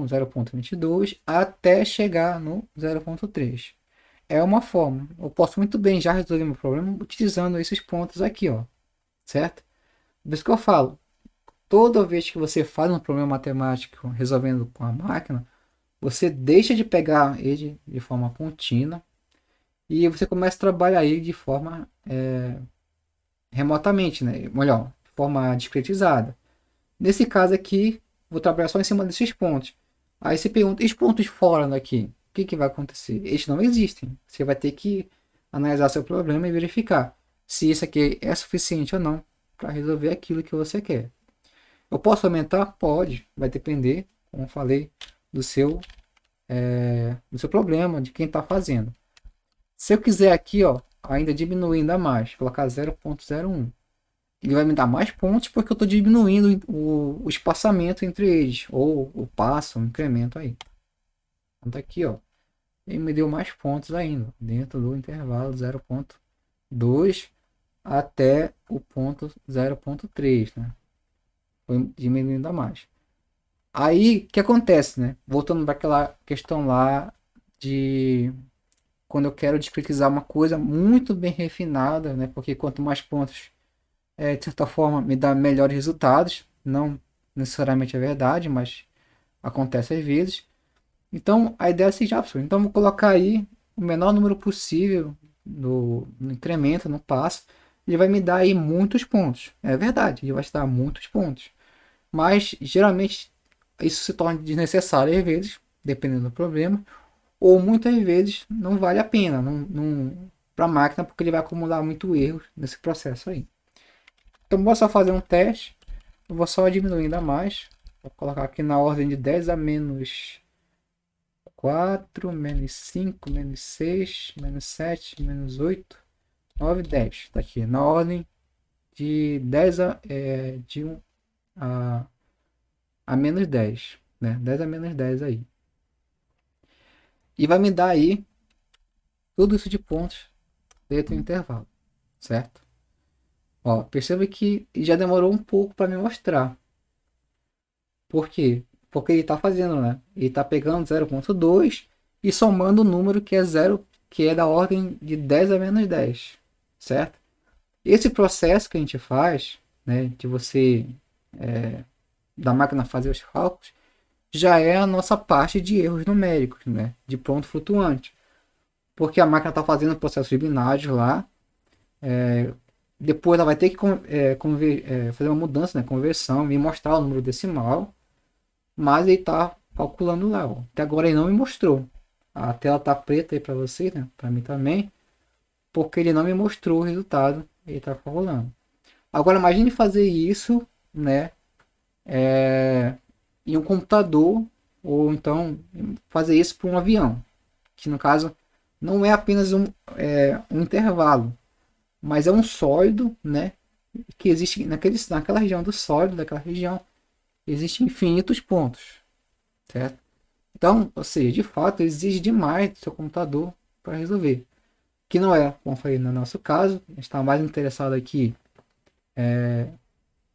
0,22, até chegar no 0,3. É uma forma. Eu posso muito bem já resolver meu problema utilizando esses pontos aqui, ó, certo? Por isso que eu falo, toda vez que você faz um problema matemático resolvendo com a máquina, você deixa de pegar ele de forma contínua e você começa a trabalhar ele de forma remotamente, né? Melhor, de forma discretizada. Nesse caso aqui, vou trabalhar só em cima desses pontos. Aí você pergunta, e os pontos fora daqui? O que vai acontecer? Eles não existem. Você vai ter que analisar seu problema e verificar se isso aqui é suficiente ou não para resolver aquilo que você quer. Eu posso aumentar? Pode. Vai depender, como eu falei, do seu problema, de quem está fazendo. Se eu quiser aqui, ó, ainda diminuir ainda mais, colocar 0,01, ele vai me dar mais pontos porque eu estou diminuindo o espaçamento entre eles, ou o passo, o incremento aí. Então tá aqui, ó, ele me deu mais pontos ainda, dentro do intervalo 0,2 até o ponto 0,3, né? Foi diminuindo a mais. Aí, o que acontece, né? Voltando para aquela questão lá de quando eu quero discretizar uma coisa muito bem refinada, né? Porque quanto mais pontos, de certa forma, me dá melhores resultados. Não necessariamente é verdade, mas acontece às vezes. Então, a ideia é assim, já, professor. Então, vou colocar aí o menor número possível no incremento, no passo. Ele vai me dar aí muitos pontos. É verdade, ele vai te dar muitos pontos. Mas, geralmente, isso se torna desnecessário às vezes, dependendo do problema. Ou muitas vezes não vale a pena para a máquina, porque ele vai acumular muito erro nesse processo aí. Então, vou só fazer um teste. Eu vou só diminuir ainda mais. Vou colocar aqui na ordem de 10 a menos 4, menos 5, menos 6, menos 7, menos 8, 9, 10. Tá aqui, na ordem de 10 de 1 a menos 10, né? 10 a menos 10 aí. E vai me dar aí tudo isso de pontos dentro do intervalo, certo? Ó, perceba que já demorou um pouco para me mostrar. Por quê? Porque ele está fazendo, né? Ele está pegando 0,2 e somando o número que é zero, que é da ordem de 10 a menos 10, certo? Esse processo que a gente faz, né, de você da máquina fazer os cálculos, já é a nossa parte de erros numéricos, né, de ponto flutuante, porque a máquina está fazendo processos binários lá, depois ela vai ter que fazer uma mudança, né, conversão, e mostrar o número decimal, mas ele está calculando lá, ó. Até agora ele não me mostrou. A tela tá preta aí para você, né, para mim também, porque ele não me mostrou o resultado, ele está calculando. Agora imagine fazer isso, né, em um computador, ou então fazer isso para um avião, que no caso não é apenas um intervalo, mas é um sólido, né, que existe naquela região do sólido, daquela região, existem infinitos pontos, certo? Então, ou seja, de fato, exige demais do seu computador para resolver. Que não é, como eu falei, no nosso caso, a gente está mais interessado aqui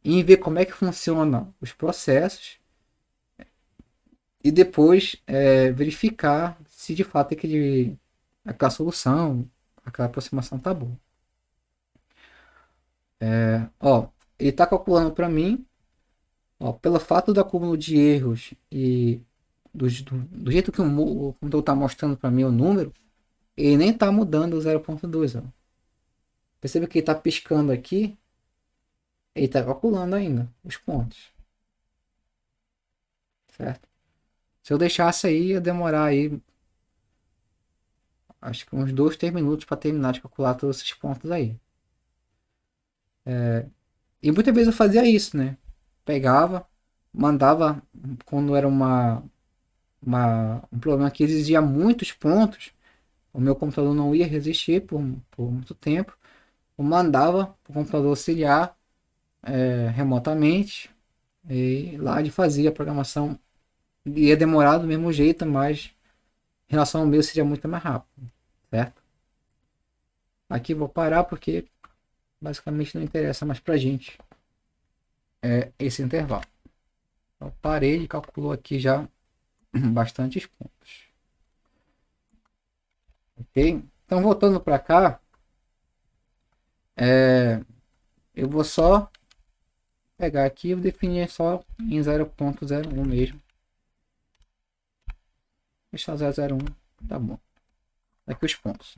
em ver como é que funcionam os processos e depois verificar se de fato aquela solução, aquela aproximação tá boa. Ó, ele está calculando para mim, ó, pelo fato do acúmulo de erros e do jeito que o computador está mostrando para mim o número, ele nem está mudando o 0,2. Ó. Percebe que ele está piscando aqui, ele está calculando ainda os pontos, certo? Se eu deixasse aí, ia demorar aí, acho que uns 2, 3 minutos para terminar de calcular todos esses pontos aí. E muitas vezes eu fazia isso, né? Pegava, mandava, quando era um problema que exigia muitos pontos, o meu computador não ia resistir por muito tempo. Eu mandava para o computador auxiliar remotamente e lá ele fazia a programação. Ia demorar do mesmo jeito, mas em relação ao meu seria muito mais rápido, certo? Aqui vou parar porque basicamente não interessa mais pra gente esse intervalo. Eu parei e calculou aqui já bastantes pontos. Ok? Então voltando para cá, eu vou só pegar aqui e definir só em 0,01 mesmo. deixar 001, tá bom. Aqui os pontos.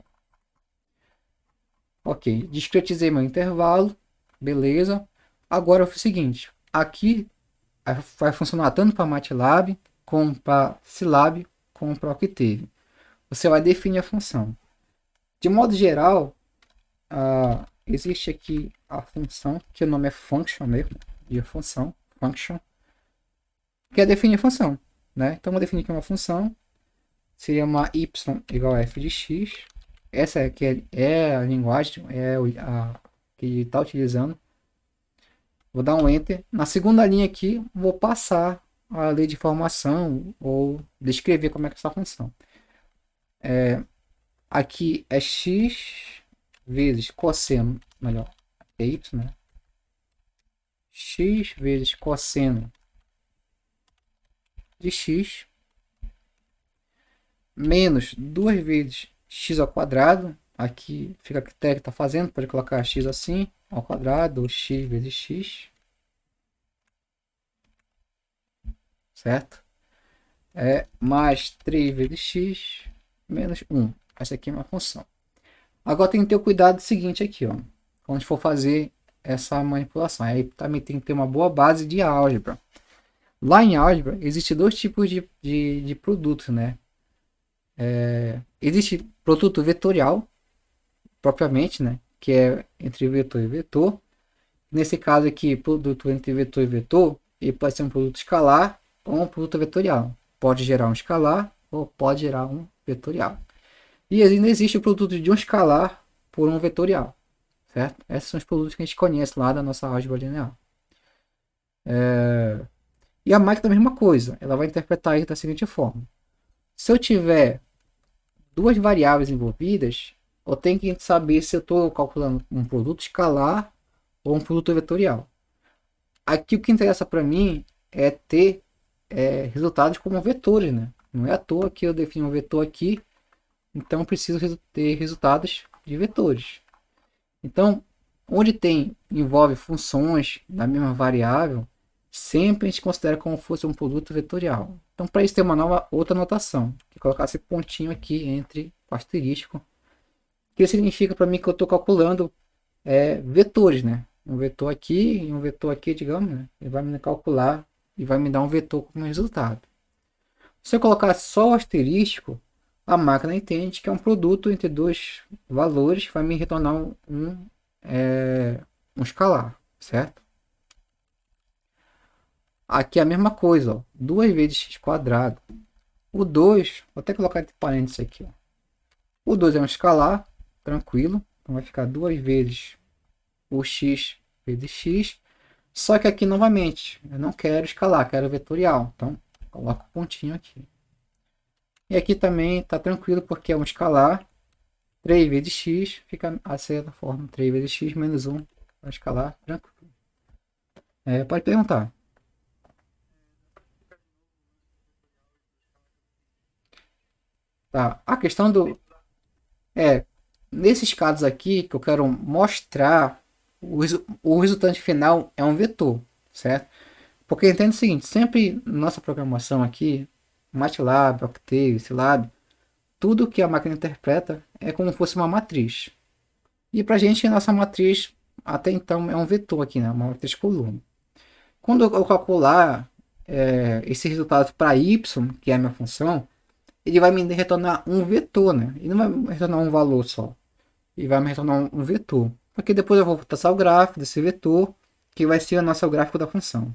Ok, discretizei meu intervalo, beleza. Agora é o seguinte, aqui vai funcionar tanto para MATLAB, como para Scilab, como para Octave. Você vai definir a função. De modo geral, existe aqui a função, que o nome é function mesmo, de função, function, que é definir a função, né? Então, vou definir aqui uma função, seria uma y igual a f de x. Essa aqui é a linguagem, a que ele está utilizando. Vou dar um enter. Na segunda linha aqui, vou passar a lei de formação ou descrever como é que é essa função. Aqui é x vezes cosseno, melhor, é y, né? X vezes cosseno de x menos 2 vezes x ao quadrado. Aqui fica a critério que está fazendo, pode colocar x assim, ao quadrado, ou x vezes x. Certo? Mais 3 vezes x menos 1. Essa aqui é uma função. Agora tem que ter o cuidado seguinte aqui, ó. Quando a gente for fazer essa manipulação. Aí também tem que ter uma boa base de álgebra. Lá em álgebra, existem dois tipos de produtos, né? Existe produto vetorial, propriamente, né? Que é entre vetor e vetor. Nesse caso aqui, produto entre vetor e vetor, ele pode ser um produto escalar ou um produto vetorial. Pode gerar um escalar ou pode gerar um vetorial. E ainda existe o produto de um escalar por um vetorial. Certo? Esses são os produtos que a gente conhece lá da nossa álgebra linear. E a máquina é a mesma coisa. Ela vai interpretar isso da seguinte forma. Se eu tiver duas variáveis envolvidas, eu tenho que saber se eu estou calculando um produto escalar ou um produto vetorial. Aqui o que interessa para mim é ter resultados como vetores, né? Não é à toa que eu defino um vetor aqui, então eu preciso ter resultados de vetores. Então, onde envolve funções da mesma variável, sempre a gente considera como se fosse um produto vetorial. Então, para isso tem uma outra notação, que é colocar esse pontinho aqui entre o asterisco, que significa para mim que eu estou calculando vetores, né? Um vetor aqui e um vetor aqui, digamos, né? Ele vai me calcular e vai me dar um vetor como resultado. Se eu colocar só o asterisco, a máquina entende que é um produto entre dois valores, vai me retornar um escalar, certo? Aqui é a mesma coisa, ó, 2 vezes x quadrado. O 2, vou até colocar entre parênteses aqui. Ó. O 2 é um escalar, tranquilo. Então vai ficar 2 vezes o x vezes x. Só que aqui, novamente, eu não quero escalar, quero vetorial. Então, coloco o pontinho aqui. E aqui também está tranquilo, porque é um escalar. 3 vezes x fica a certa forma. 3 vezes x menos 1. Vai escalar, tranquilo. Pode perguntar. Tá. A questão do... nesses casos aqui que eu quero mostrar, o resultante final é um vetor, certo? Porque entende o seguinte, sempre nossa programação aqui, MATLAB, Octave, Scilab, tudo que a máquina interpreta é como se fosse uma matriz. E para a gente, nossa matriz até então é um vetor aqui, né? Uma matriz coluna. Quando eu calcular esse resultado para y, que é a minha função, ele vai me retornar um vetor, né? Ele não vai me retornar um valor só. Ele vai me retornar um vetor. Porque depois eu vou traçar o gráfico desse vetor, que vai ser o nosso gráfico da função.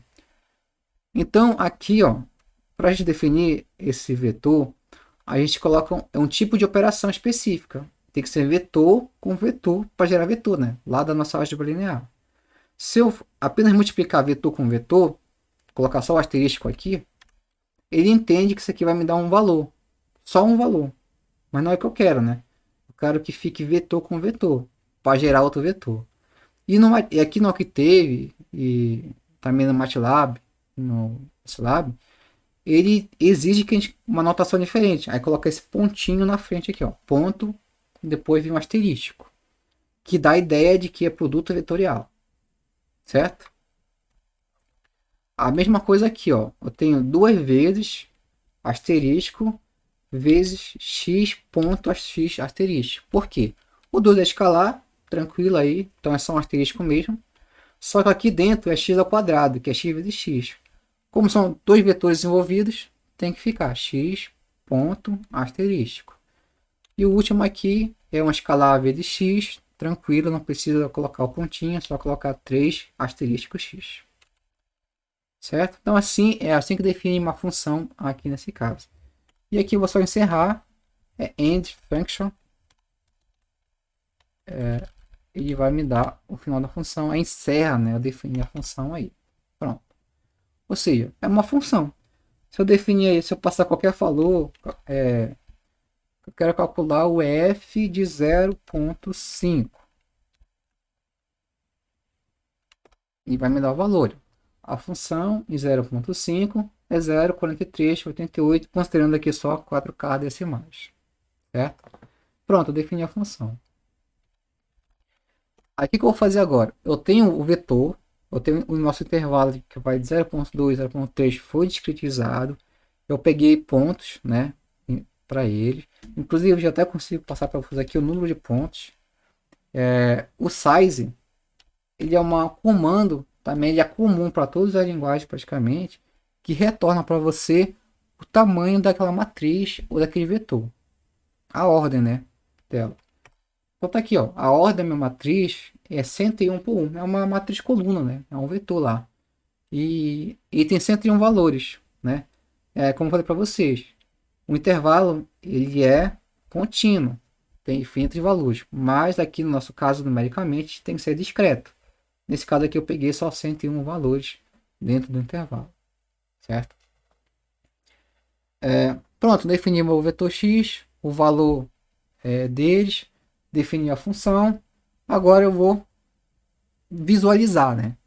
Então, aqui, ó, para a gente definir esse vetor, a gente coloca um tipo de operação específica. Tem que ser vetor com vetor para gerar vetor, né? Lá da nossa álgebra linear. Se eu apenas multiplicar vetor com vetor, colocar só o asterisco aqui, ele entende que isso aqui vai me dar um valor. Só um valor. Mas não é o que eu quero, né? Eu quero que fique vetor com vetor, para gerar outro vetor. E aqui no Octave, e também no MATLAB, no Scilab, ele exige que a gente uma notação diferente. Aí coloca esse pontinho na frente aqui, ó, ponto, depois vem um asterístico, que dá a ideia de que é produto vetorial, certo? A mesma coisa aqui, ó, eu tenho duas vezes asterisco vezes x ponto x asterisco. Por quê? O 2 é escalar, tranquilo aí, então é só um asterisco mesmo. Só que aqui dentro é x ao quadrado, que é x vezes x. Como são dois vetores envolvidos, tem que ficar x ponto asterisco. E o último aqui é um escalar vezes x, tranquilo, não precisa colocar o pontinho, é só colocar 3 asterisco x. Certo? Então assim é assim que define uma função aqui nesse caso. E aqui eu vou só encerrar, é end function, e vai me dar o final da função, aí encerra, né, eu defini a função aí. Pronto. Ou seja, é uma função. Se eu definir aí, se eu passar qualquer valor, eu quero calcular o f de 0,5 e vai me dar o valor. A função em 0,5 é 0,4388, considerando aqui só 4k decimais. Certo? Pronto, eu defini a função. Aí o que eu vou fazer agora? Eu tenho o vetor, eu tenho o nosso intervalo que vai de 0,2 a 0,3 foi discretizado. Eu peguei pontos, né, para ele. Inclusive, eu já até consigo passar para vocês aqui o número de pontos. O size, ele é um comando, também ele é comum para todas as linguagens praticamente, que retorna para você o tamanho daquela matriz ou daquele vetor. A ordem, né, dela. Então tá aqui, ó, a ordem da minha matriz é 101 por 1. É uma matriz coluna, né? É um vetor lá. E tem 101 valores, né? Como eu falei para vocês, o intervalo ele é contínuo, tem infinitos valores, mas aqui no nosso caso, numericamente, tem que ser discreto. Nesse caso aqui eu peguei só 101 valores dentro do intervalo, certo? Pronto, defini meu vetor x, o valor deles, defini a função. Agora eu vou visualizar, né?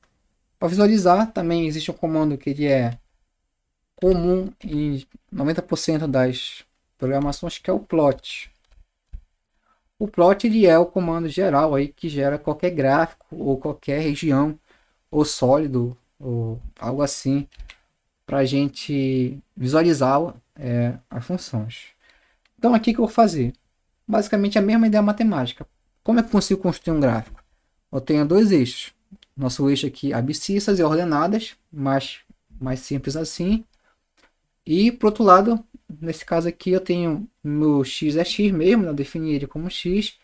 Para visualizar também existe um comando que ele é comum em 90% das programações, que é o plot. O plot ele é o comando geral aí que gera qualquer gráfico ou qualquer região ou sólido ou algo assim para a gente visualizar as funções. Então aqui que eu vou fazer basicamente a mesma ideia matemática. Como é que eu consigo construir um gráfico? Eu tenho dois eixos. Nosso eixo aqui abscissas e ordenadas, mais simples assim. E por outro lado, nesse caso aqui eu tenho meu x é x mesmo, eu defini ele como x,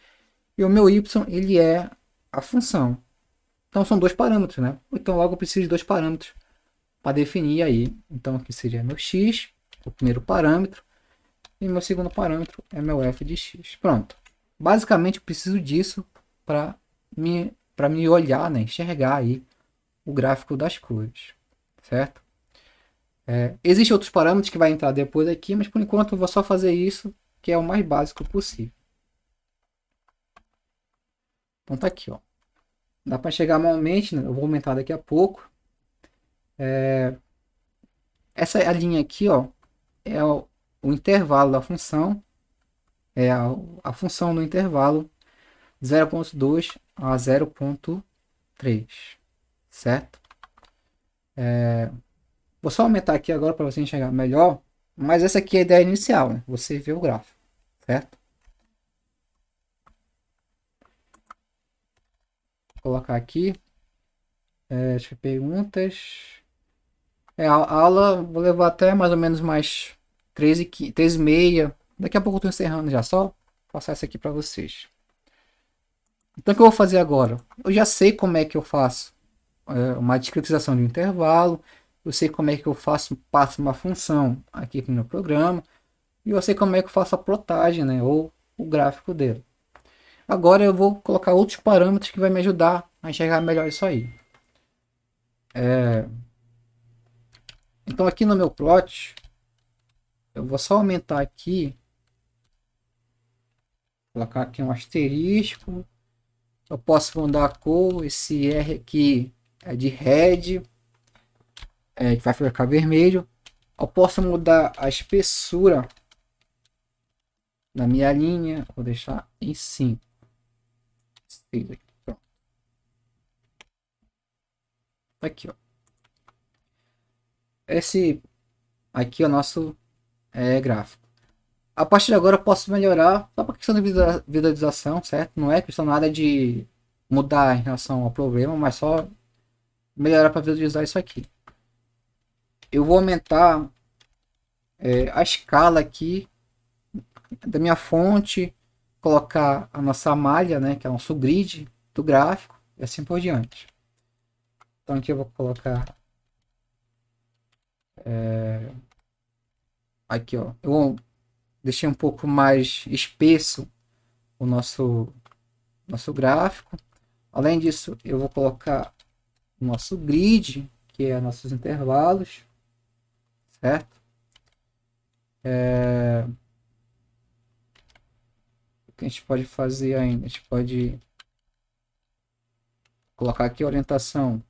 e o meu y ele é a função. Então são dois parâmetros, né? Então logo eu preciso de dois parâmetros para definir aí. Então aqui seria meu x, o primeiro parâmetro, e meu segundo parâmetro é meu f de x. Pronto. Basicamente eu preciso disso para me olhar, né? Enxergar aí o gráfico das cores, certo? Existem outros parâmetros que vai entrar depois aqui, mas por enquanto eu vou só fazer isso, que é o mais básico possível. Então tá aqui, ó. Dá para chegar manualmente, né? Eu vou aumentar daqui a pouco. Essa é a linha aqui, ó, é o intervalo da função, é a função no intervalo 0,2 a 0,3, certo? Vou só aumentar aqui agora para você enxergar melhor, mas essa aqui é a ideia inicial, né? Você vê o gráfico, certo? Vou colocar aqui, deixa eu ver, perguntas. A aula vou levar até mais ou menos mais 13 e meia. Daqui a pouco eu estou encerrando já, só passar isso aqui para vocês. Então o que eu vou fazer agora? Eu já sei como é que eu faço uma discretização de um intervalo, eu sei como é que eu passo uma função aqui para o meu programa, e eu sei como é que eu faço a plotagem, né, ou o gráfico dele. Agora eu vou colocar outros parâmetros que vai me ajudar a enxergar melhor isso aí. Então aqui no meu plot, eu vou só aumentar aqui, colocar aqui um asterisco. Eu posso mudar a cor, esse R aqui é de red, que vai ficar vermelho. Eu posso mudar a espessura da minha linha, vou deixar em 5. Aqui, ó. Esse aqui é o nosso gráfico. A partir de agora eu posso melhorar só para questão de visualização, certo? Não é questão nada de mudar em relação ao problema, mas só melhorar para visualizar isso aqui. Eu vou aumentar a escala aqui da minha fonte, colocar a nossa malha, né, que é o nosso grid do gráfico e assim por diante. Então aqui eu vou colocar aqui, ó, eu vou deixar um pouco mais espesso o nosso gráfico. Além disso, eu vou colocar o nosso grid, que é nossos intervalos, certo? O que a gente pode fazer ainda? A gente pode colocar aqui a orientação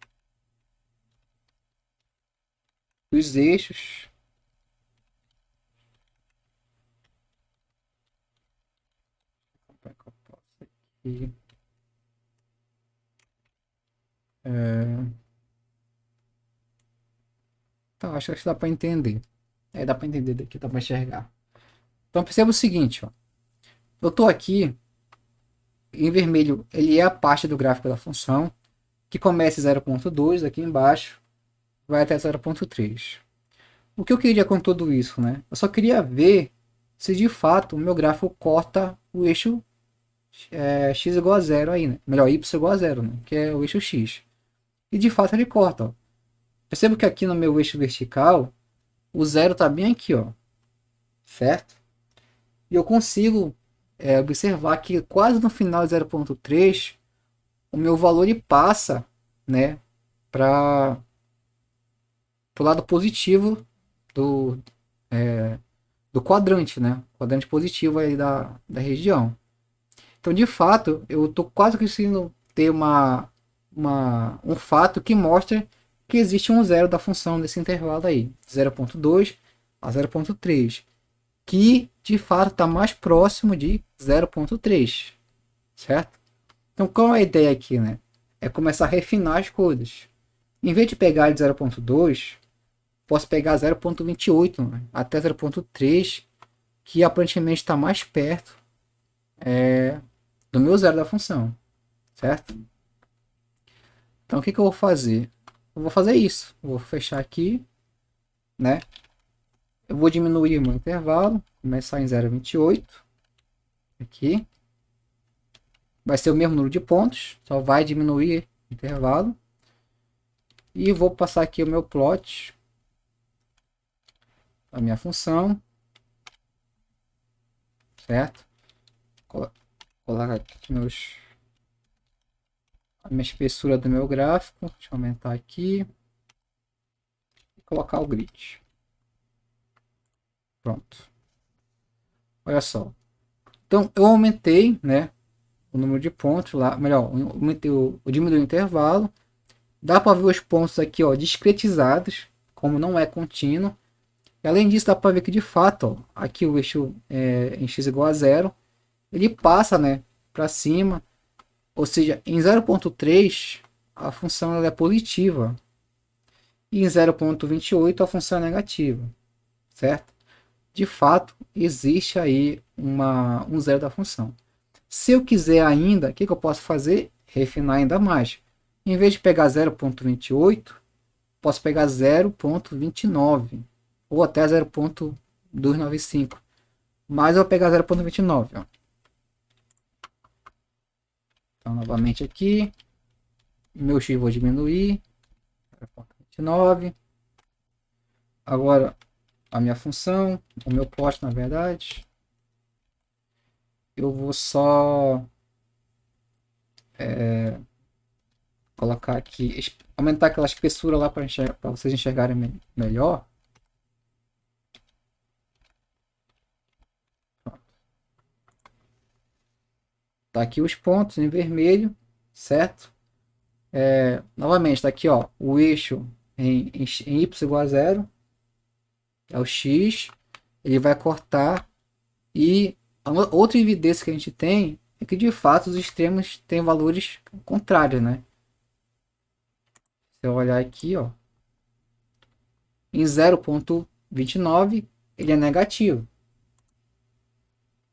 dos eixos. Como é que eu posso aqui? Então, acho que dá para entender. Dá para entender daqui, dá para enxergar. Então, perceba o seguinte, ó. Eu estou aqui em vermelho, ele é a parte do gráfico da função, que começa em 0.2 aqui embaixo, vai até 0.3. O que eu queria com tudo isso, né? Eu só queria ver se de fato o meu gráfico corta o eixo x igual a zero aí, né? Melhor, y igual a zero, né? Que é o eixo x. E de fato ele corta, ó. Percebo que aqui no meu eixo vertical, o zero está bem aqui, ó. Certo? E eu consigo observar que quase no final de 0.3 o meu valor ele passa, né, para o lado positivo do, do quadrante, né? Quadrante positivo aí da região. Então, de fato, eu estou quase conseguindo ter um fato que mostra que existe um zero da função desse intervalo aí, 0.2 a 0.3, que de fato está mais próximo de 0.3, certo? Então, qual é a ideia aqui, né? É começar a refinar as coisas. Em vez de pegar de 0.2, posso pegar 0.28 né? Até 0.3, que aparentemente está mais perto do meu zero da função, certo? Então, o que eu vou fazer? Eu vou fazer isso. Eu vou fechar aqui, né? Eu vou diminuir o meu intervalo, começar em 0.28, aqui. Vai ser o mesmo número de pontos, só vai diminuir o intervalo. E vou passar aqui o meu plot, a minha função, certo? Colocar aqui a minha espessura do meu gráfico, deixa eu aumentar aqui e colocar o grid. Pronto. Olha só. Então eu aumentei, né, o número de pontos lá, melhor, eu diminui o intervalo. Dá para ver os pontos aqui, ó, discretizados, como não é contínuo. E além disso, dá para ver que de fato, ó, aqui o eixo em x igual a zero, ele passa, né, para cima. Ou seja, em 0.3 a função ela é positiva e em 0.28 a função é negativa, certo? De fato, existe aí um zero da função. Se eu quiser ainda, o que eu posso fazer? Refinar ainda mais. Em vez de pegar 0.28, posso pegar 0.29 ou até 0.295. Mas eu vou pegar 0.29. Então, novamente aqui, meu x vou diminuir, 0.29. Agora, a minha função, o meu plot, na verdade, eu vou só colocar aqui, aumentar aquela espessura lá para vocês enxergarem melhor. Tá aqui os pontos em vermelho, certo? Novamente, tá aqui ó, o eixo em y igual a zero, é o x, ele vai cortar, e a outra evidência que a gente tem é que de fato os extremos têm valores contrários, né? Se eu olhar aqui, ó, em 0.29 ele é negativo,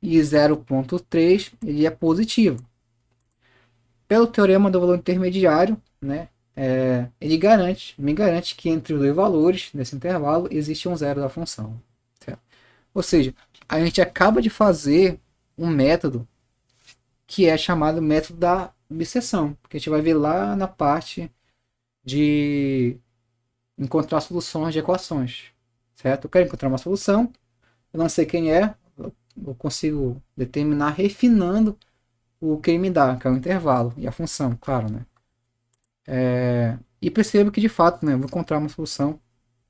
e 0,3 ele é positivo. Pelo teorema do valor intermediário, né, ele me garante que entre os dois valores desse intervalo existe um zero da função. Certo? Ou seja, a gente acaba de fazer um método que é chamado método da obsessão, que a gente vai ver lá na parte de encontrar soluções de equações. Certo? Eu quero encontrar uma solução, eu não sei quem é, eu consigo determinar refinando o que ele me dá, que é o intervalo e a função, claro, né? E percebo que de fato, né, eu vou encontrar uma solução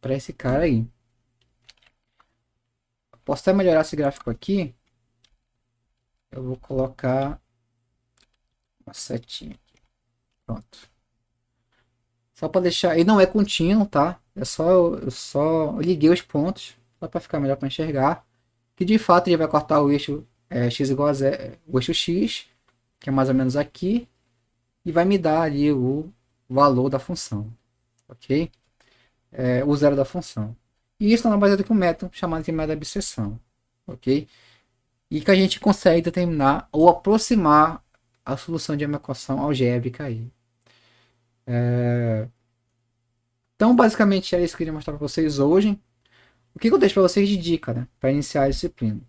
para esse cara aí. Posso até melhorar esse gráfico aqui. Eu vou colocar uma setinha aqui. Pronto. Só para deixar. Ele não é contínuo, tá? É só eu só liguei os pontos só para ficar melhor para enxergar. Que de fato ele vai cortar o eixo x igual a zero, o eixo x, que é mais ou menos aqui, e vai me dar ali o valor da função, ok? O zero da função. E isso não é baseado com um método chamado de método de abscissão, ok? E que a gente consegue determinar ou aproximar a solução de uma equação algébrica aí. Então, basicamente, é isso que eu queria mostrar para vocês hoje. O que eu deixo para vocês de dica, né, para iniciar a disciplina?